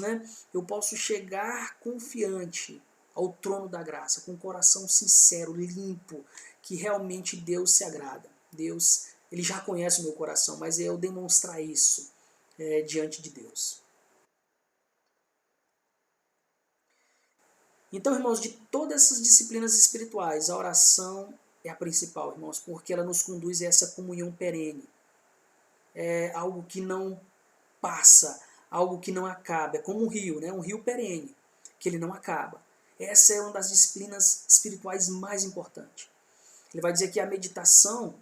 eu posso chegar confiante ao trono da graça, com um coração sincero, limpo, que realmente Deus se agrada. Deus, ele já conhece o meu coração, mas é eu demonstrar isso diante de Deus. Então, irmãos, de todas essas disciplinas espirituais, a oração é a principal, irmãos, porque ela nos conduz a essa comunhão perene. É algo que não passa, algo que não acaba. É como um rio, um rio perene, que ele não acaba. Essa é uma das disciplinas espirituais mais importantes. Ele vai dizer que a meditação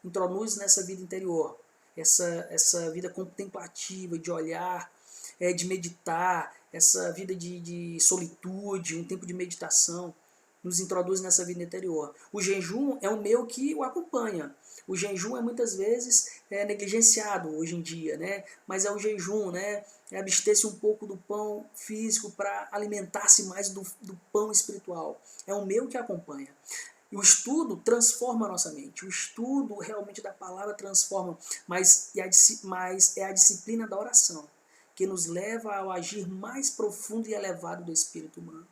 introduz nessa vida interior, essa vida contemplativa, de olhar, de meditar, essa vida de solitude, um tempo de meditação, nos introduz nessa vida interior. O jejum é um meio que o acompanha. O jejum é muitas vezes negligenciado hoje em dia, mas é o jejum, abster-se um pouco do pão físico para alimentar-se mais do pão espiritual. É um meio que acompanha. E o estudo transforma a nossa mente. O estudo realmente da palavra transforma, mas é a disciplina da oração que nos leva ao agir mais profundo e elevado do espírito humano.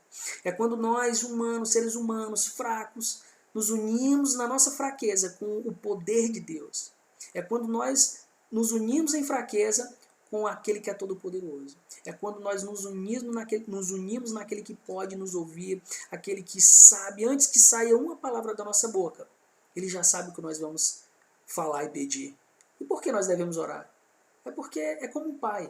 É quando nós, humanos, seres humanos, fracos, nos unimos na nossa fraqueza com o poder de Deus. É quando nós nos unimos em fraqueza com aquele que é todo-poderoso. É quando nós nos unimos naquele que pode nos ouvir, aquele que sabe, antes que saia uma palavra da nossa boca, ele já sabe o que nós vamos falar e pedir. E por que nós devemos orar? É porque é como um pai.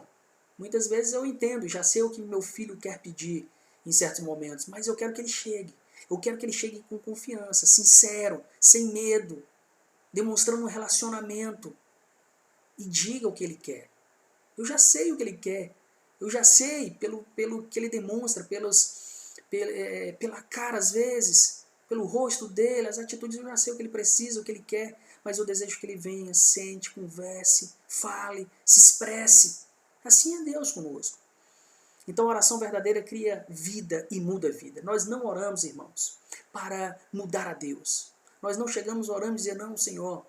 Muitas vezes eu entendo, já sei o que meu filho quer pedir em certos momentos, mas eu quero que ele chegue. Eu quero que ele chegue com confiança, sincero, sem medo, demonstrando um relacionamento, e diga o que ele quer. Eu já sei o que ele quer. Eu já sei pelo que ele demonstra, pela cara às vezes, pelo rosto dele, as atitudes, eu já sei o que ele precisa, o que ele quer, mas eu desejo que ele venha, sente, converse, fale, se expresse. Assim é Deus conosco. Então a oração verdadeira cria vida e muda a vida. Nós não oramos, irmãos, para mudar a Deus. Nós não chegamos orando e dizer: não, Senhor,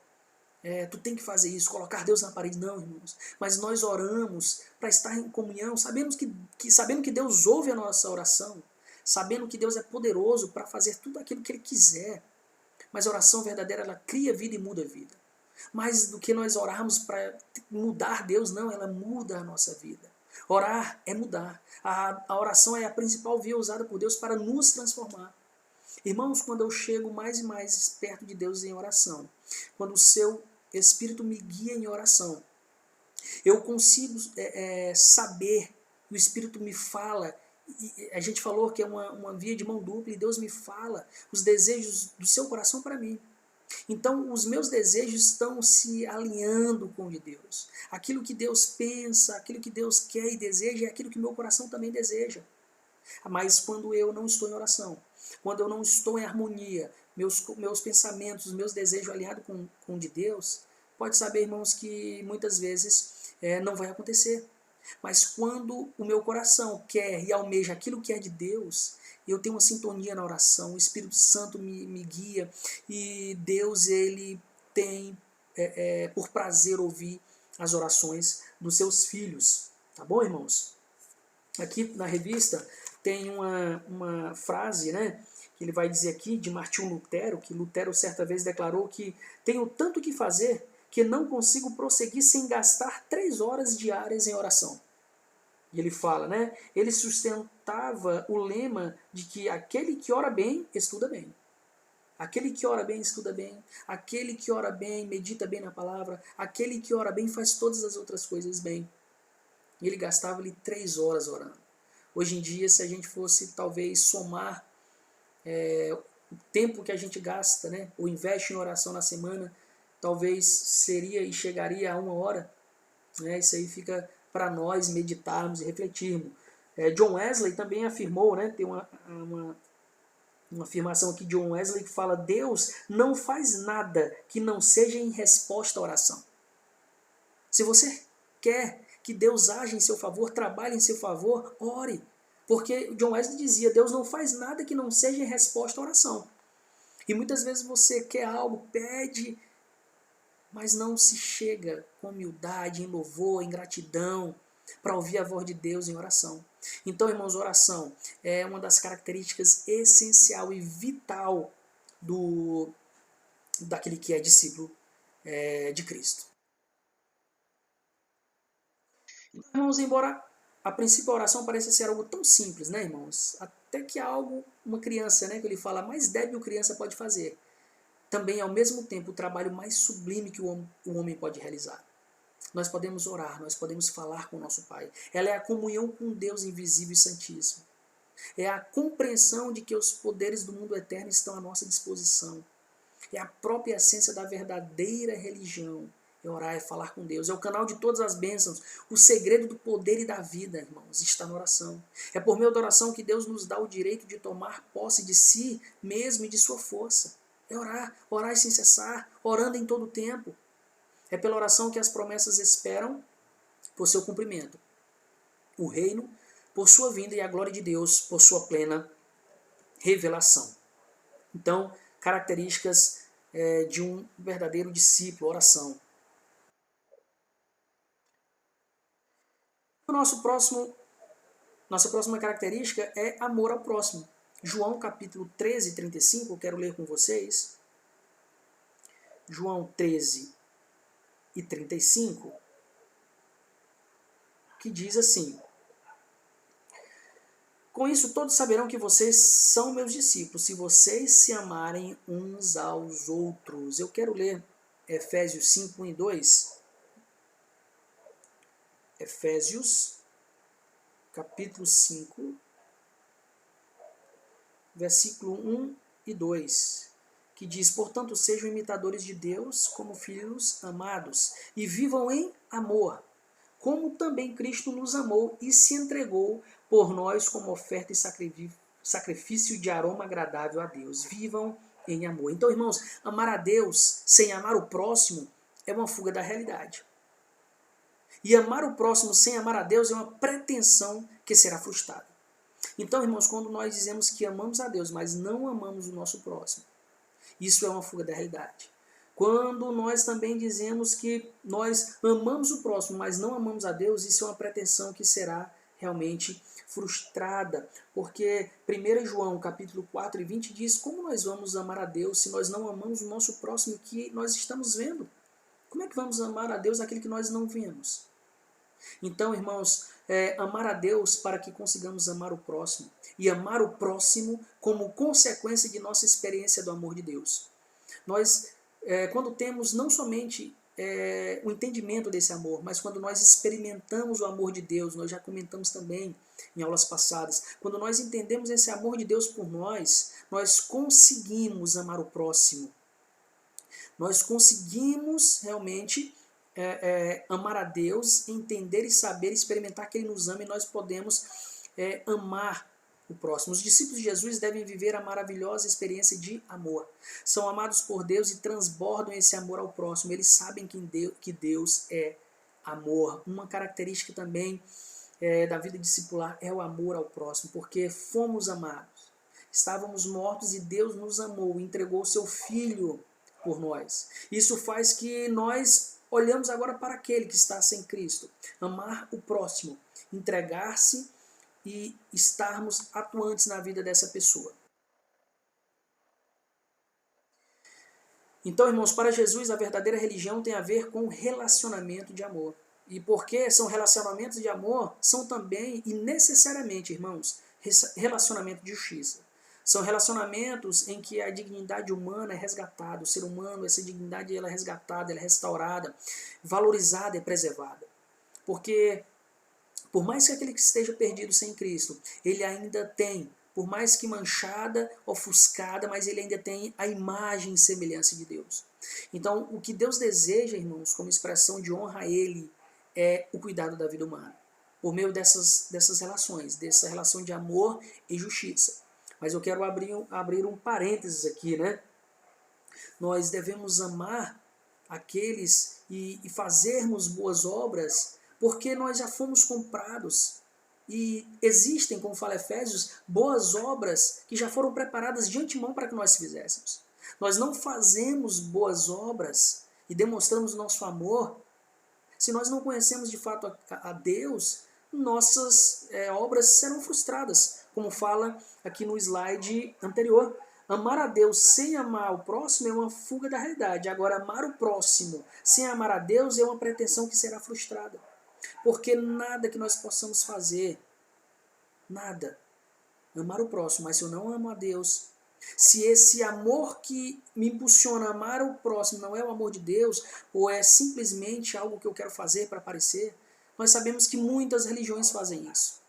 tu tem que fazer isso, colocar Deus na parede. Não, irmãos. Mas nós oramos para estar em comunhão, sabendo que Deus ouve a nossa oração, sabendo que Deus é poderoso para fazer tudo aquilo que Ele quiser. Mas a oração verdadeira, ela cria vida e muda a vida. Mais do que nós orarmos para mudar Deus, não, ela muda a nossa vida. Orar é mudar. A oração é a principal via usada por Deus para nos transformar. Irmãos, quando eu chego mais e mais perto de Deus em oração, quando o seu Espírito me guia em oração, eu consigo saber, o Espírito me fala, e a gente falou que é uma via de mão dupla, e Deus me fala os desejos do seu coração para mim. Então, os meus desejos estão se alinhando com o de Deus. Aquilo que Deus pensa, aquilo que Deus quer e deseja, é aquilo que meu coração também deseja. Mas quando eu não estou em oração, quando eu não estou em harmonia, meus pensamentos, meus desejos alinhados com o de Deus, pode saber, irmãos, que muitas vezes não vai acontecer. Mas quando o meu coração quer e almeja aquilo que é de Deus, eu tenho uma sintonia na oração, o Espírito Santo me guia, e Deus, ele tem por prazer ouvir as orações dos seus filhos. Tá bom, irmãos? Aqui na revista tem uma frase, né, que ele vai dizer aqui, de Martinho Lutero, que Lutero certa vez declarou que tenho tanto que fazer que não consigo prosseguir sem gastar 3 horas diárias em oração. E ele fala, né? Ele sustentava o lema de que aquele que ora bem, estuda bem. Aquele que ora bem, estuda bem. Aquele que ora bem, medita bem na palavra. Aquele que ora bem, faz todas as outras coisas bem. E ele gastava ali 3 horas orando. Hoje em dia, se a gente fosse talvez somar o tempo que a gente gasta, né, ou investe em oração na semana, talvez seria e chegaria a 1 hora. Né, isso aí fica para nós meditarmos e refletirmos. John Wesley também afirmou, né, tem uma afirmação aqui de John Wesley que fala: Deus não faz nada que não seja em resposta à oração. Se você quer que Deus age em seu favor, trabalhe em seu favor, ore. Porque John Wesley dizia: Deus não faz nada que não seja em resposta à oração. E muitas vezes você quer algo, pede, mas não se chega com humildade, em louvor, em gratidão, para ouvir a voz de Deus em oração. Então, irmãos, oração é uma das características essencial e vital daquele que é discípulo de Cristo. Então, irmãos, embora a princípio a oração pareça ser algo tão simples, né, irmãos? Até que algo, uma criança, né, que ele fala, mais débil criança pode fazer. Também, ao mesmo tempo, o trabalho mais sublime que o homem pode realizar. Nós podemos orar, nós podemos falar com o nosso Pai. Ela é a comunhão com Deus invisível e santíssimo. É a compreensão de que os poderes do mundo eterno estão à nossa disposição. É a própria essência da verdadeira religião. É orar, é falar com Deus. É o canal de todas as bênçãos. O segredo do poder e da vida, irmãos, está na oração. É por meio da oração que Deus nos dá o direito de tomar posse de si mesmo e de sua força. É orar, orar sem cessar, orando em todo o tempo. É pela oração que as promessas esperam por seu cumprimento. O reino por sua vinda e a glória de Deus por sua plena revelação. Então, características de um verdadeiro discípulo, oração. Nossa próxima característica é amor ao próximo. João capítulo 13, 35, eu quero ler com vocês. João 13 e 35, que diz assim: com isso todos saberão que vocês são meus discípulos, se vocês se amarem uns aos outros. Eu quero ler Efésios 5, 1 e 2. Efésios, capítulo 5, versículo 1 e 2, que diz: portanto, sejam imitadores de Deus como filhos amados, e vivam em amor, como também Cristo nos amou e se entregou por nós como oferta e sacrifício de aroma agradável a Deus. Vivam em amor. Então, irmãos, amar a Deus sem amar o próximo é uma fuga da realidade. E amar o próximo sem amar a Deus é uma pretensão que será frustrada. Então, irmãos, quando nós dizemos que amamos a Deus, mas não amamos o nosso próximo, isso é uma fuga da realidade. Quando nós também dizemos que nós amamos o próximo, mas não amamos a Deus, isso é uma pretensão que será realmente frustrada. Porque 1 João capítulo 4 e 20 diz: como nós vamos amar a Deus se nós não amamos o nosso próximo que nós estamos vendo? Como é que vamos amar a Deus aquele que nós não vemos? Então, irmãos, amar a Deus para que consigamos amar o próximo. E amar o próximo como consequência de nossa experiência do amor de Deus. Nós, quando temos não somente o entendimento desse amor, mas quando nós experimentamos o amor de Deus, nós já comentamos também em aulas passadas, quando nós entendemos esse amor de Deus por nós, nós conseguimos amar o próximo. Nós conseguimos realmente amar a Deus, entender e saber, experimentar que Ele nos ama, e nós podemos amar o próximo. Os discípulos de Jesus devem viver a maravilhosa experiência de amor. São amados por Deus e transbordam esse amor ao próximo. Eles sabem que Deus é amor. Uma característica também da vida discipular é o amor ao próximo, porque fomos amados. Estávamos mortos e Deus nos amou, entregou o seu Filho por nós. Isso faz que nós olhamos agora para aquele que está sem Cristo. Amar o próximo, entregar-se e estarmos atuantes na vida dessa pessoa. Então, irmãos, para Jesus a verdadeira religião tem a ver com relacionamento de amor. E porque são relacionamentos de amor, são também e necessariamente, irmãos, relacionamento de justiça. São relacionamentos em que a dignidade humana é resgatada, o ser humano, essa dignidade ela é resgatada, ela é restaurada, valorizada e preservada. Porque por mais que aquele que esteja perdido sem Cristo, ele ainda tem, por mais que manchada, ofuscada, mas ele ainda tem a imagem e semelhança de Deus. Então, o que Deus deseja, irmãos, como expressão de honra a Ele, é o cuidado da vida humana, por meio dessas relações, dessa relação de amor e justiça. Mas eu quero abrir um parênteses aqui, né? Nós devemos amar aqueles e fazermos boas obras, porque nós já fomos comprados. E existem, como fala Efésios, boas obras que já foram preparadas de antemão para que nós fizéssemos. Nós não fazemos boas obras e demonstramos nosso amor se nós não conhecemos de fato a Deus. Nossas obras serão frustradas, como fala aqui no slide anterior. Amar a Deus sem amar o próximo é uma fuga da realidade. Agora, amar o próximo sem amar a Deus é uma pretensão que será frustrada. Porque nada que nós possamos fazer, nada, amar o próximo, mas se eu não amo a Deus, se esse amor que me impulsiona a amar o próximo não é o amor de Deus, ou é simplesmente algo que eu quero fazer para aparecer, nós sabemos que muitas religiões fazem isso.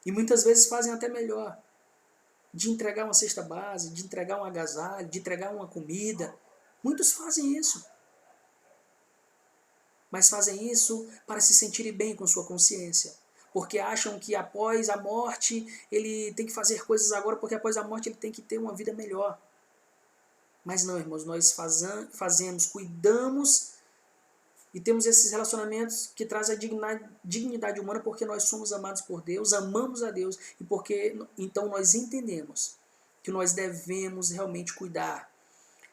E muitas vezes fazem até melhor. De entregar uma cesta básica, de entregar um agasalho, de entregar uma comida. Muitos fazem isso. Mas fazem isso para se sentirem bem com sua consciência. Porque acham que após a morte ele tem que fazer coisas agora, porque após a morte ele tem que ter uma vida melhor. Mas não, irmãos, nós fazemos, cuidamos e temos esses relacionamentos que trazem a dignidade humana porque nós somos amados por Deus, amamos a Deus e porque então nós entendemos que nós devemos realmente cuidar.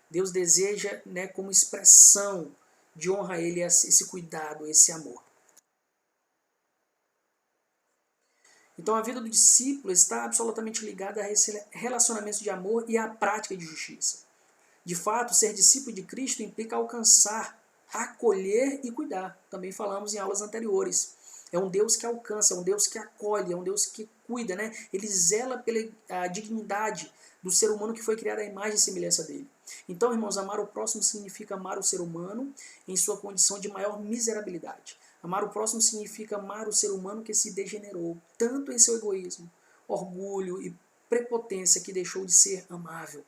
Deus deseja, né, como expressão de honra a Ele esse cuidado, esse amor. Então a vida do discípulo está absolutamente ligada a esse relacionamento de amor e à prática de justiça. De fato, ser discípulo de Cristo implica alcançar, acolher e cuidar. Também falamos em aulas anteriores. É um Deus que alcança, é um Deus que acolhe, é um Deus que cuida, né? Ele zela pela dignidade do ser humano que foi criado à imagem e semelhança dele. Então, irmãos, amar o próximo significa amar o ser humano em sua condição de maior miserabilidade. Amar o próximo significa amar o ser humano que se degenerou, tanto em seu egoísmo, orgulho e prepotência que deixou de ser amável.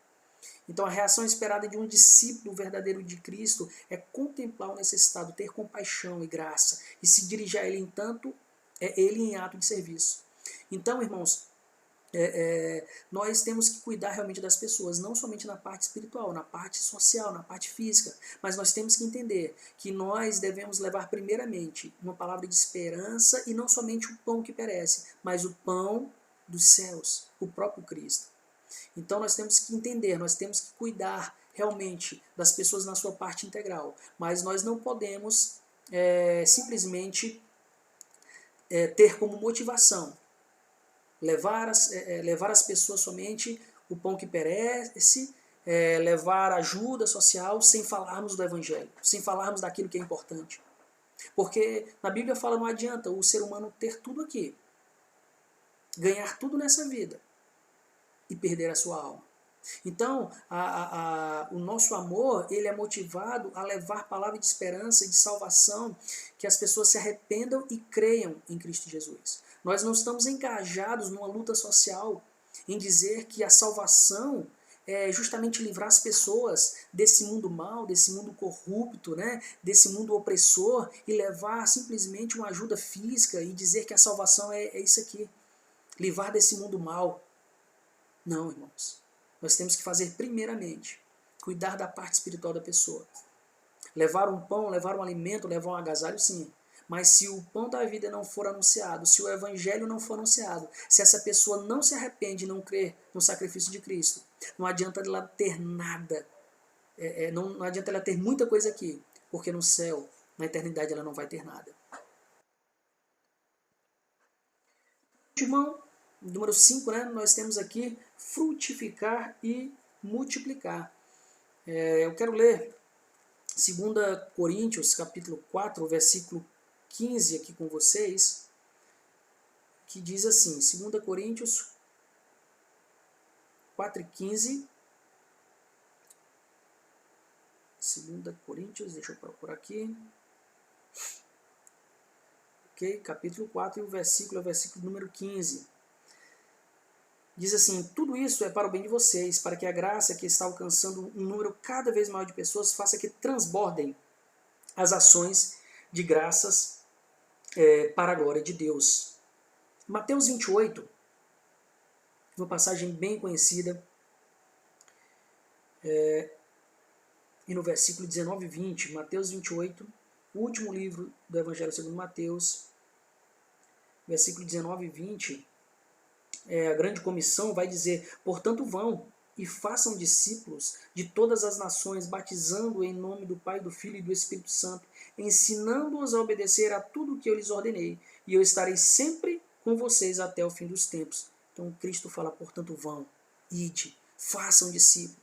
Então a reação esperada de um discípulo verdadeiro de Cristo é contemplar o necessitado, ter compaixão e graça e se dirigir a Ele ele em ato de serviço. Então, irmãos, nós temos que cuidar realmente das pessoas, não somente na parte espiritual, na parte social, na parte física, mas nós temos que entender que nós devemos levar primeiramente uma palavra de esperança e não somente o pão que perece, mas o pão dos céus, o próprio Cristo. Então nós temos que entender, nós temos que cuidar realmente das pessoas na sua parte integral, mas nós não podemos simplesmente ter como motivação levar as pessoas somente o pão que perece, levar ajuda social sem falarmos do Evangelho, sem falarmos daquilo que é importante. Porque na Bíblia fala, não adianta o ser humano ter tudo aqui, ganhar tudo nessa vida e perder a sua alma. Então, o nosso amor, ele é motivado a levar palavra de esperança e de salvação, que as pessoas se arrependam e creiam em Cristo Jesus. Nós não estamos engajados numa luta social em dizer que a salvação é justamente livrar as pessoas desse mundo mau, desse mundo corrupto, né? Desse mundo opressor, e levar simplesmente uma ajuda física e dizer que a salvação é isso aqui, livrar desse mundo mau. Não, irmãos. Nós temos que fazer primeiramente, cuidar da parte espiritual da pessoa. Levar um pão, levar um alimento, levar um agasalho, sim. Mas se o pão da vida não for anunciado, se o evangelho não for anunciado, se essa pessoa não se arrepende e não crê no sacrifício de Cristo, não adianta ela ter nada, não adianta ela ter muita coisa aqui, porque no céu, na eternidade, ela não vai ter nada. Irmão, número 5, né, nós temos aqui frutificar e multiplicar. Eu quero ler 2 Coríntios, capítulo 4, versículo 15 aqui com vocês, que diz assim, 2 Coríntios 4:15, 2 Coríntios, deixa eu procurar aqui, ok, capítulo 4 e o versículo número 15. Diz assim, tudo isso é para o bem de vocês, para que a graça que está alcançando um número cada vez maior de pessoas faça que transbordem as ações de graças para a glória de Deus. Mateus 28, uma passagem bem conhecida, e no versículo 19 e 20, Mateus 28, o último livro do Evangelho segundo Mateus, versículo 19 e 20, a grande comissão vai dizer, portanto vão e façam discípulos de todas as nações, batizando em nome do Pai, do Filho e do Espírito Santo, ensinando-os a obedecer a tudo o que eu lhes ordenei, e eu estarei sempre com vocês até o fim dos tempos. Então Cristo fala, portanto vão, ide, façam discípulos,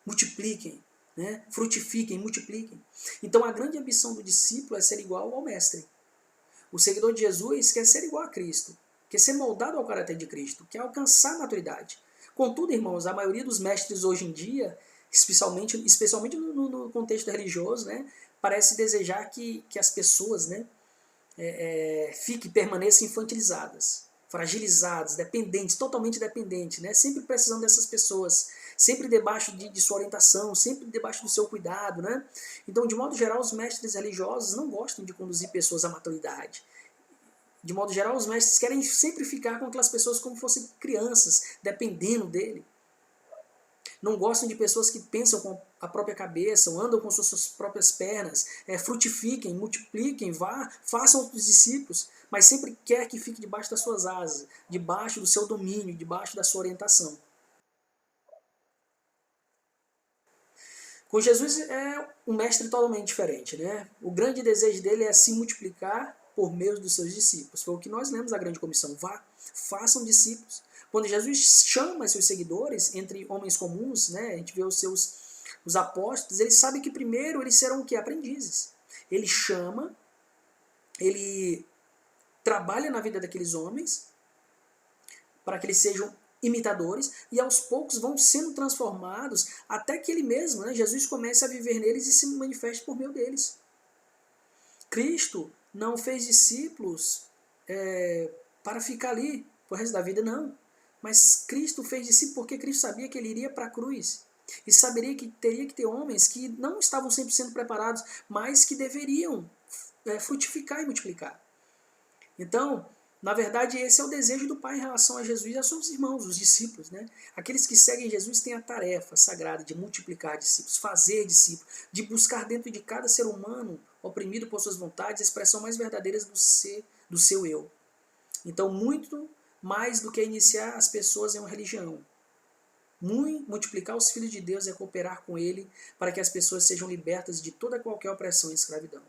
multipliquem, né? Frutifiquem, multipliquem. Então a grande ambição do discípulo é ser igual ao mestre. O seguidor de Jesus quer ser igual a Cristo, quer ser moldado ao caráter de Cristo, quer alcançar a maturidade. Contudo, irmãos, a maioria dos mestres hoje em dia, especialmente no contexto religioso, né, parece desejar que as pessoas, né, permaneçam infantilizadas, fragilizadas, dependentes, totalmente dependentes, né, sempre precisando dessas pessoas, sempre debaixo de sua orientação, sempre debaixo do seu cuidado, né? Então, de modo geral, os mestres religiosos não gostam de conduzir pessoas à maturidade. De modo geral, os mestres querem sempre ficar com aquelas pessoas como fossem crianças, dependendo dele. Não gostam de pessoas que pensam com a própria cabeça, andam com suas próprias pernas, frutifiquem, multipliquem, façam os discípulos, mas sempre quer que fique debaixo das suas asas, debaixo do seu domínio, debaixo da sua orientação. Com Jesus é um mestre totalmente diferente, né? O grande desejo dele é se multiplicar por meio dos seus discípulos. Foi o que nós lemos na grande comissão. Vá, façam discípulos. Quando Jesus chama seus seguidores, entre homens comuns, né? A gente vê os apóstolos, ele sabe que primeiro eles serão o quê? Aprendizes. Ele chama, ele trabalha na vida daqueles homens para que eles sejam imitadores, e aos poucos vão sendo transformados até que ele mesmo, né, Jesus, comece a viver neles e se manifeste por meio deles. Cristo não fez discípulos para ficar ali pro resto da vida, não. Mas Cristo fez discípulos porque Cristo sabia que ele iria para a cruz. E saberia que teria que ter homens que não estavam sempre sendo preparados, mas que deveriam frutificar e multiplicar. Então, na verdade, esse é o desejo do Pai em relação a Jesus e aos seus irmãos, os discípulos, né? Aqueles que seguem Jesus têm a tarefa sagrada de multiplicar discípulos, fazer discípulos, de buscar dentro de cada ser humano, oprimido por suas vontades, a expressão mais verdadeira do seu eu. Então, muito mais do que iniciar as pessoas em uma religião, multiplicar os filhos de Deus é cooperar com Ele para que as pessoas sejam libertas de toda qualquer opressão e escravidão.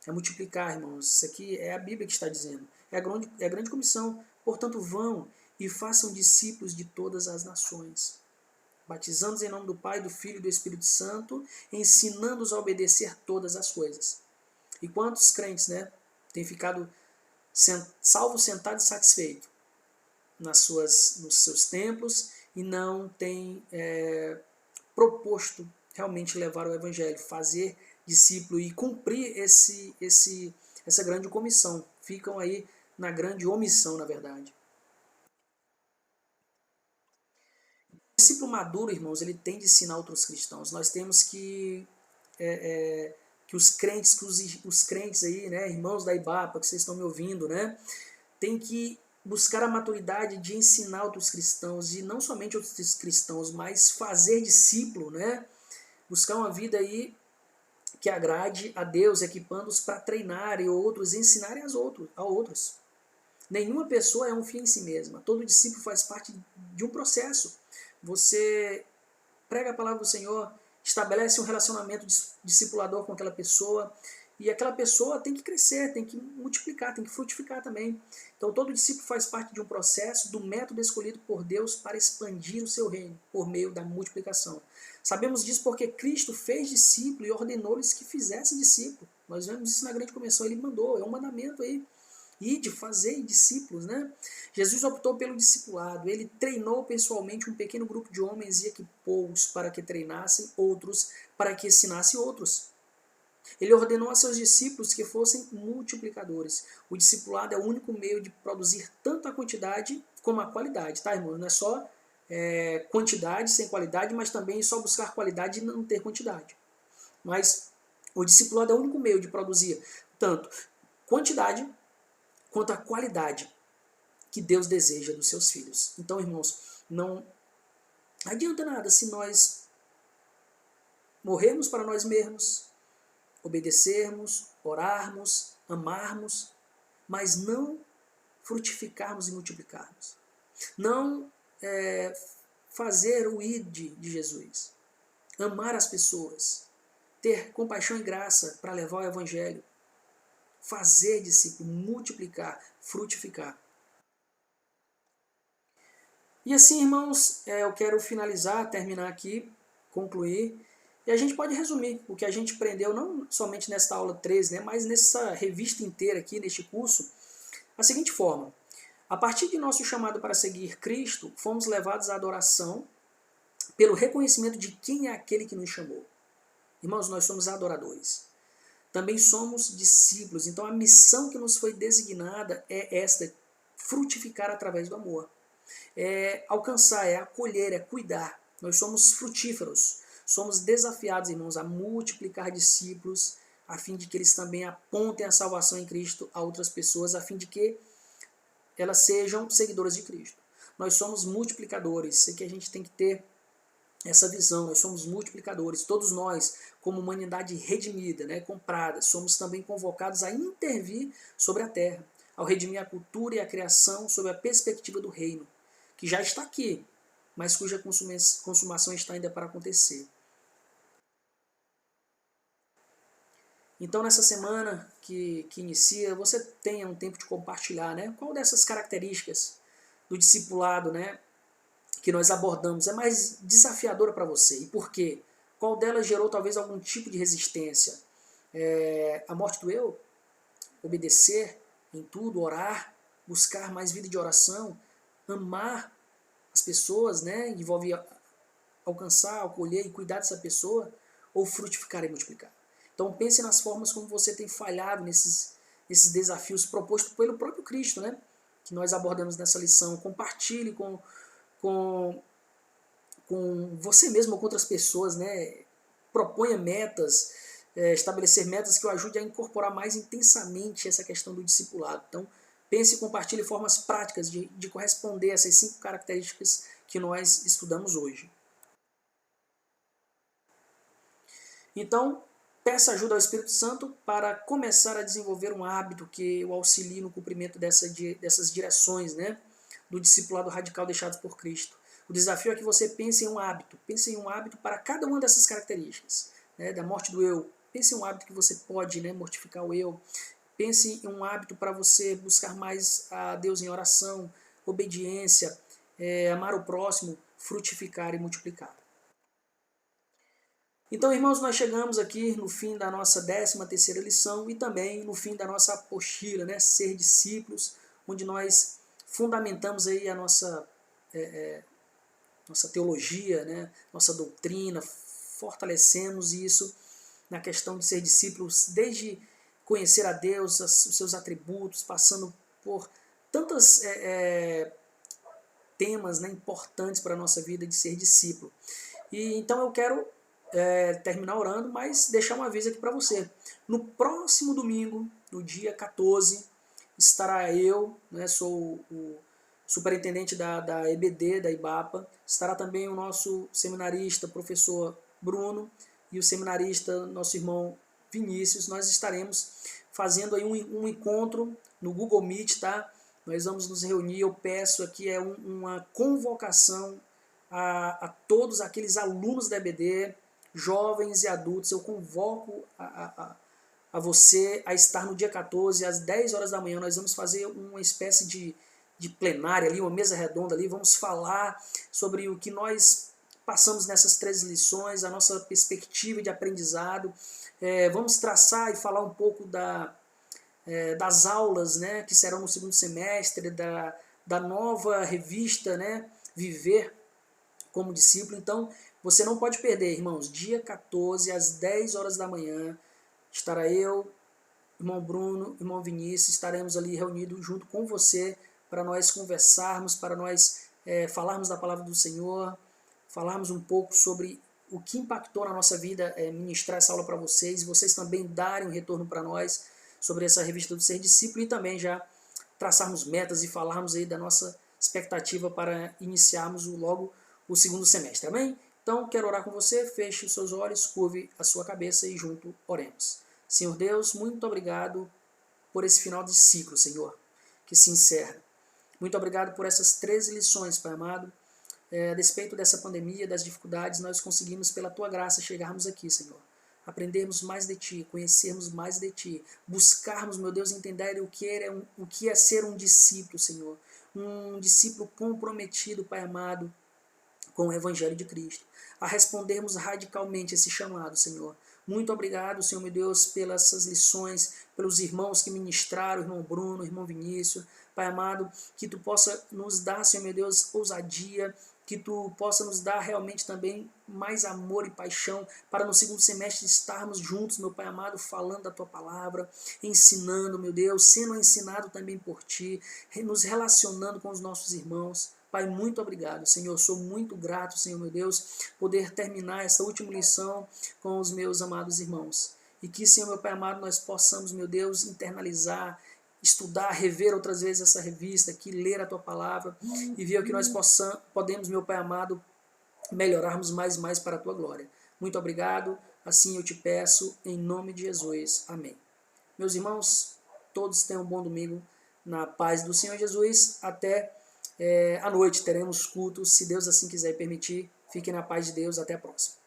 É multiplicar, irmãos. Isso aqui é a Bíblia que está dizendo. É a grande comissão. Portanto, vão e façam discípulos de todas as nações, batizando-os em nome do Pai, do Filho e do Espírito Santo, ensinando-os a obedecer todas as coisas. E quantos crentes, né, têm ficado salvo, sentado e satisfeito nos seus templos e não têm proposto realmente levar o evangelho, fazer discípulo e cumprir essa grande comissão. Ficam aí na grande omissão, na verdade. O discípulo maduro, irmãos, ele tem de ensinar outros cristãos. Nós temos que os crentes aí, né, irmãos da IBAPA, que vocês estão me ouvindo, né, tem que buscar a maturidade de ensinar outros cristãos, e não somente outros cristãos, mas fazer discípulo, né, buscar uma vida aí que agrade a Deus, equipando-os para treinar e outros ensinarem a outros. Nenhuma pessoa é um fim em si mesma. Todo discípulo faz parte de um processo. Você prega a palavra do Senhor, estabelece um relacionamento discipulador com aquela pessoa, e aquela pessoa tem que crescer, tem que multiplicar, tem que frutificar também. Então todo discípulo faz parte de um processo, do método escolhido por Deus para expandir o seu reino, por meio da multiplicação. Sabemos disso porque Cristo fez discípulo e ordenou-lhes que fizessem discípulo. Nós vemos isso na grande comissão, ele mandou, é um mandamento aí. E de fazer discípulos, né? Jesus optou pelo discipulado, ele treinou pessoalmente um pequeno grupo de homens e equipou-os para que treinassem outros, para que ensinassem outros. Ele ordenou a seus discípulos que fossem multiplicadores. O discipulado é o único meio de produzir tanto a quantidade como a qualidade, tá, irmão? Não é só quantidade sem qualidade, mas também só buscar qualidade e não ter quantidade. Mas o discipulado é o único meio de produzir tanto quantidade quanto a qualidade que Deus deseja dos seus filhos. Então, irmãos, não adianta nada se nós morrermos para nós mesmos, obedecermos, orarmos, amarmos, mas não frutificarmos e multiplicarmos. Não fazer o id de Jesus. Amar as pessoas. Ter compaixão e graça para levar o evangelho. Fazer discípulo, multiplicar, frutificar. E assim, irmãos, eu quero finalizar, terminar aqui, concluir. E a gente pode resumir o que a gente aprendeu, não somente nesta aula 13, né, mas nessa revista inteira aqui, neste curso, da seguinte forma. A partir de nosso chamado para seguir Cristo, fomos levados à adoração pelo reconhecimento de quem é aquele que nos chamou. Irmãos, nós somos adoradores. Também somos discípulos, então a missão que nos foi designada é esta, frutificar através do amor. É alcançar, é acolher, é cuidar. Nós somos frutíferos, somos desafiados, irmãos, a multiplicar discípulos, a fim de que eles também apontem a salvação em Cristo a outras pessoas, a fim de que elas sejam seguidoras de Cristo. Nós somos multiplicadores, sei que a gente tem que ter essa visão, nós somos multiplicadores, todos nós, como humanidade redimida, né, comprada, somos também convocados a intervir sobre a terra, ao redimir a cultura e a criação sob a perspectiva do reino, que já está aqui, mas cuja consumação está ainda para acontecer. Então nessa semana que inicia, você tenha um tempo de compartilhar, né, qual dessas características do discipulado, né, que nós abordamos é mais desafiadora para você. E por quê? Qual delas gerou talvez algum tipo de resistência? A morte do eu? Obedecer em tudo, orar, buscar mais vida de oração, amar as pessoas, né? Envolve alcançar, acolher e cuidar dessa pessoa, ou frutificar e multiplicar. Então pense nas formas como você tem falhado nesses desafios propostos pelo próprio Cristo, né? Que nós abordamos nessa lição. Compartilhe com você mesmo ou com outras pessoas, né? Proponha metas, estabelecer metas que o ajude a incorporar mais intensamente essa questão do discipulado. Então, pense e compartilhe formas práticas de corresponder a essas 5 características que nós estudamos hoje. Então, peça ajuda ao Espírito Santo para começar a desenvolver um hábito que o auxilie no cumprimento dessas direções, né? Do discipulado radical deixado por Cristo. O desafio é que você pense em um hábito para cada uma dessas características, né, da morte do eu. Pense em um hábito que você pode, né, mortificar o eu. Pense em um hábito para você buscar mais a Deus em oração, obediência, amar o próximo, frutificar e multiplicar. Então, irmãos, nós chegamos aqui no fim da nossa 13ª lição e também no fim da nossa apostila, né? Ser discípulos, onde nós fundamentamos aí a nossa teologia, né? Nossa doutrina, fortalecemos isso na questão de ser discípulos, desde conhecer a Deus, os seus atributos, passando por tantos temas, né, importantes para a nossa vida de ser discípulo. E então eu quero terminar orando, mas deixar um aviso aqui para você. No próximo domingo, no dia 14, estará eu, né, sou o superintendente da EBD, da IBAPA, estará também o nosso seminarista, professor Bruno, e o seminarista, nosso irmão Vinícius. Nós estaremos fazendo aí um encontro no Google Meet, tá? Nós vamos nos reunir, eu peço aqui uma convocação a todos aqueles alunos da EBD, jovens e adultos. Eu convoco a você a estar no dia 14, às 10 horas da manhã. Nós vamos fazer uma espécie de plenária ali, uma mesa redonda ali. Vamos falar sobre o que nós passamos nessas 13 lições, a nossa perspectiva de aprendizado. Vamos traçar e falar um pouco das aulas, né, que serão no segundo semestre, da nova revista, né, Viver como Discípulo. Então, você não pode perder, irmãos. Dia 14, às 10 horas da manhã, estará eu, irmão Bruno, irmão Vinícius, estaremos ali reunidos junto com você para nós conversarmos, para nós falarmos da palavra do Senhor, falarmos um pouco sobre o que impactou na nossa vida, ministrar essa aula para vocês, e vocês também darem um retorno para nós sobre essa revista do Ser Discípulo, e também já traçarmos metas e falarmos aí da nossa expectativa para iniciarmos logo o segundo semestre, amém? Então, quero orar com você, feche os seus olhos, curve a sua cabeça e junto oremos. Senhor Deus, muito obrigado por esse final de ciclo, Senhor, que se encerra. Muito obrigado por essas 13 lições, Pai amado. A despeito dessa pandemia, das dificuldades, nós conseguimos, pela Tua graça, chegarmos aqui, Senhor. Aprendermos mais de Ti, conhecermos mais de Ti, buscarmos, meu Deus, entender o que é ser um discípulo, Senhor. Um discípulo comprometido, Pai amado, com o Evangelho de Cristo, a respondermos radicalmente esse chamado, Senhor. Muito obrigado, Senhor meu Deus, pelas essas lições, pelos irmãos que ministraram, irmão Bruno, irmão Vinícius. Pai amado, que Tu possa nos dar, Senhor meu Deus, ousadia, que Tu possa nos dar realmente também mais amor e paixão para no segundo semestre estarmos juntos, meu Pai amado, falando da Tua palavra, ensinando, meu Deus, sendo ensinado também por Ti, nos relacionando com os nossos irmãos. Pai, muito obrigado, Senhor, sou muito grato, Senhor meu Deus, poder terminar essa última lição com os meus amados irmãos. E que, Senhor meu Pai amado, nós possamos, meu Deus, internalizar, estudar, rever outras vezes essa revista aqui, ler a Tua palavra e ver o que nós podemos, meu Pai amado, melhorarmos mais e mais para a Tua glória. Muito obrigado, assim eu te peço, em nome de Jesus. Amém. Meus irmãos, todos tenham um bom domingo na paz do Senhor Jesus. Até à noite teremos cultos, se Deus assim quiser e permitir. Fiquem na paz de Deus. Até a próxima.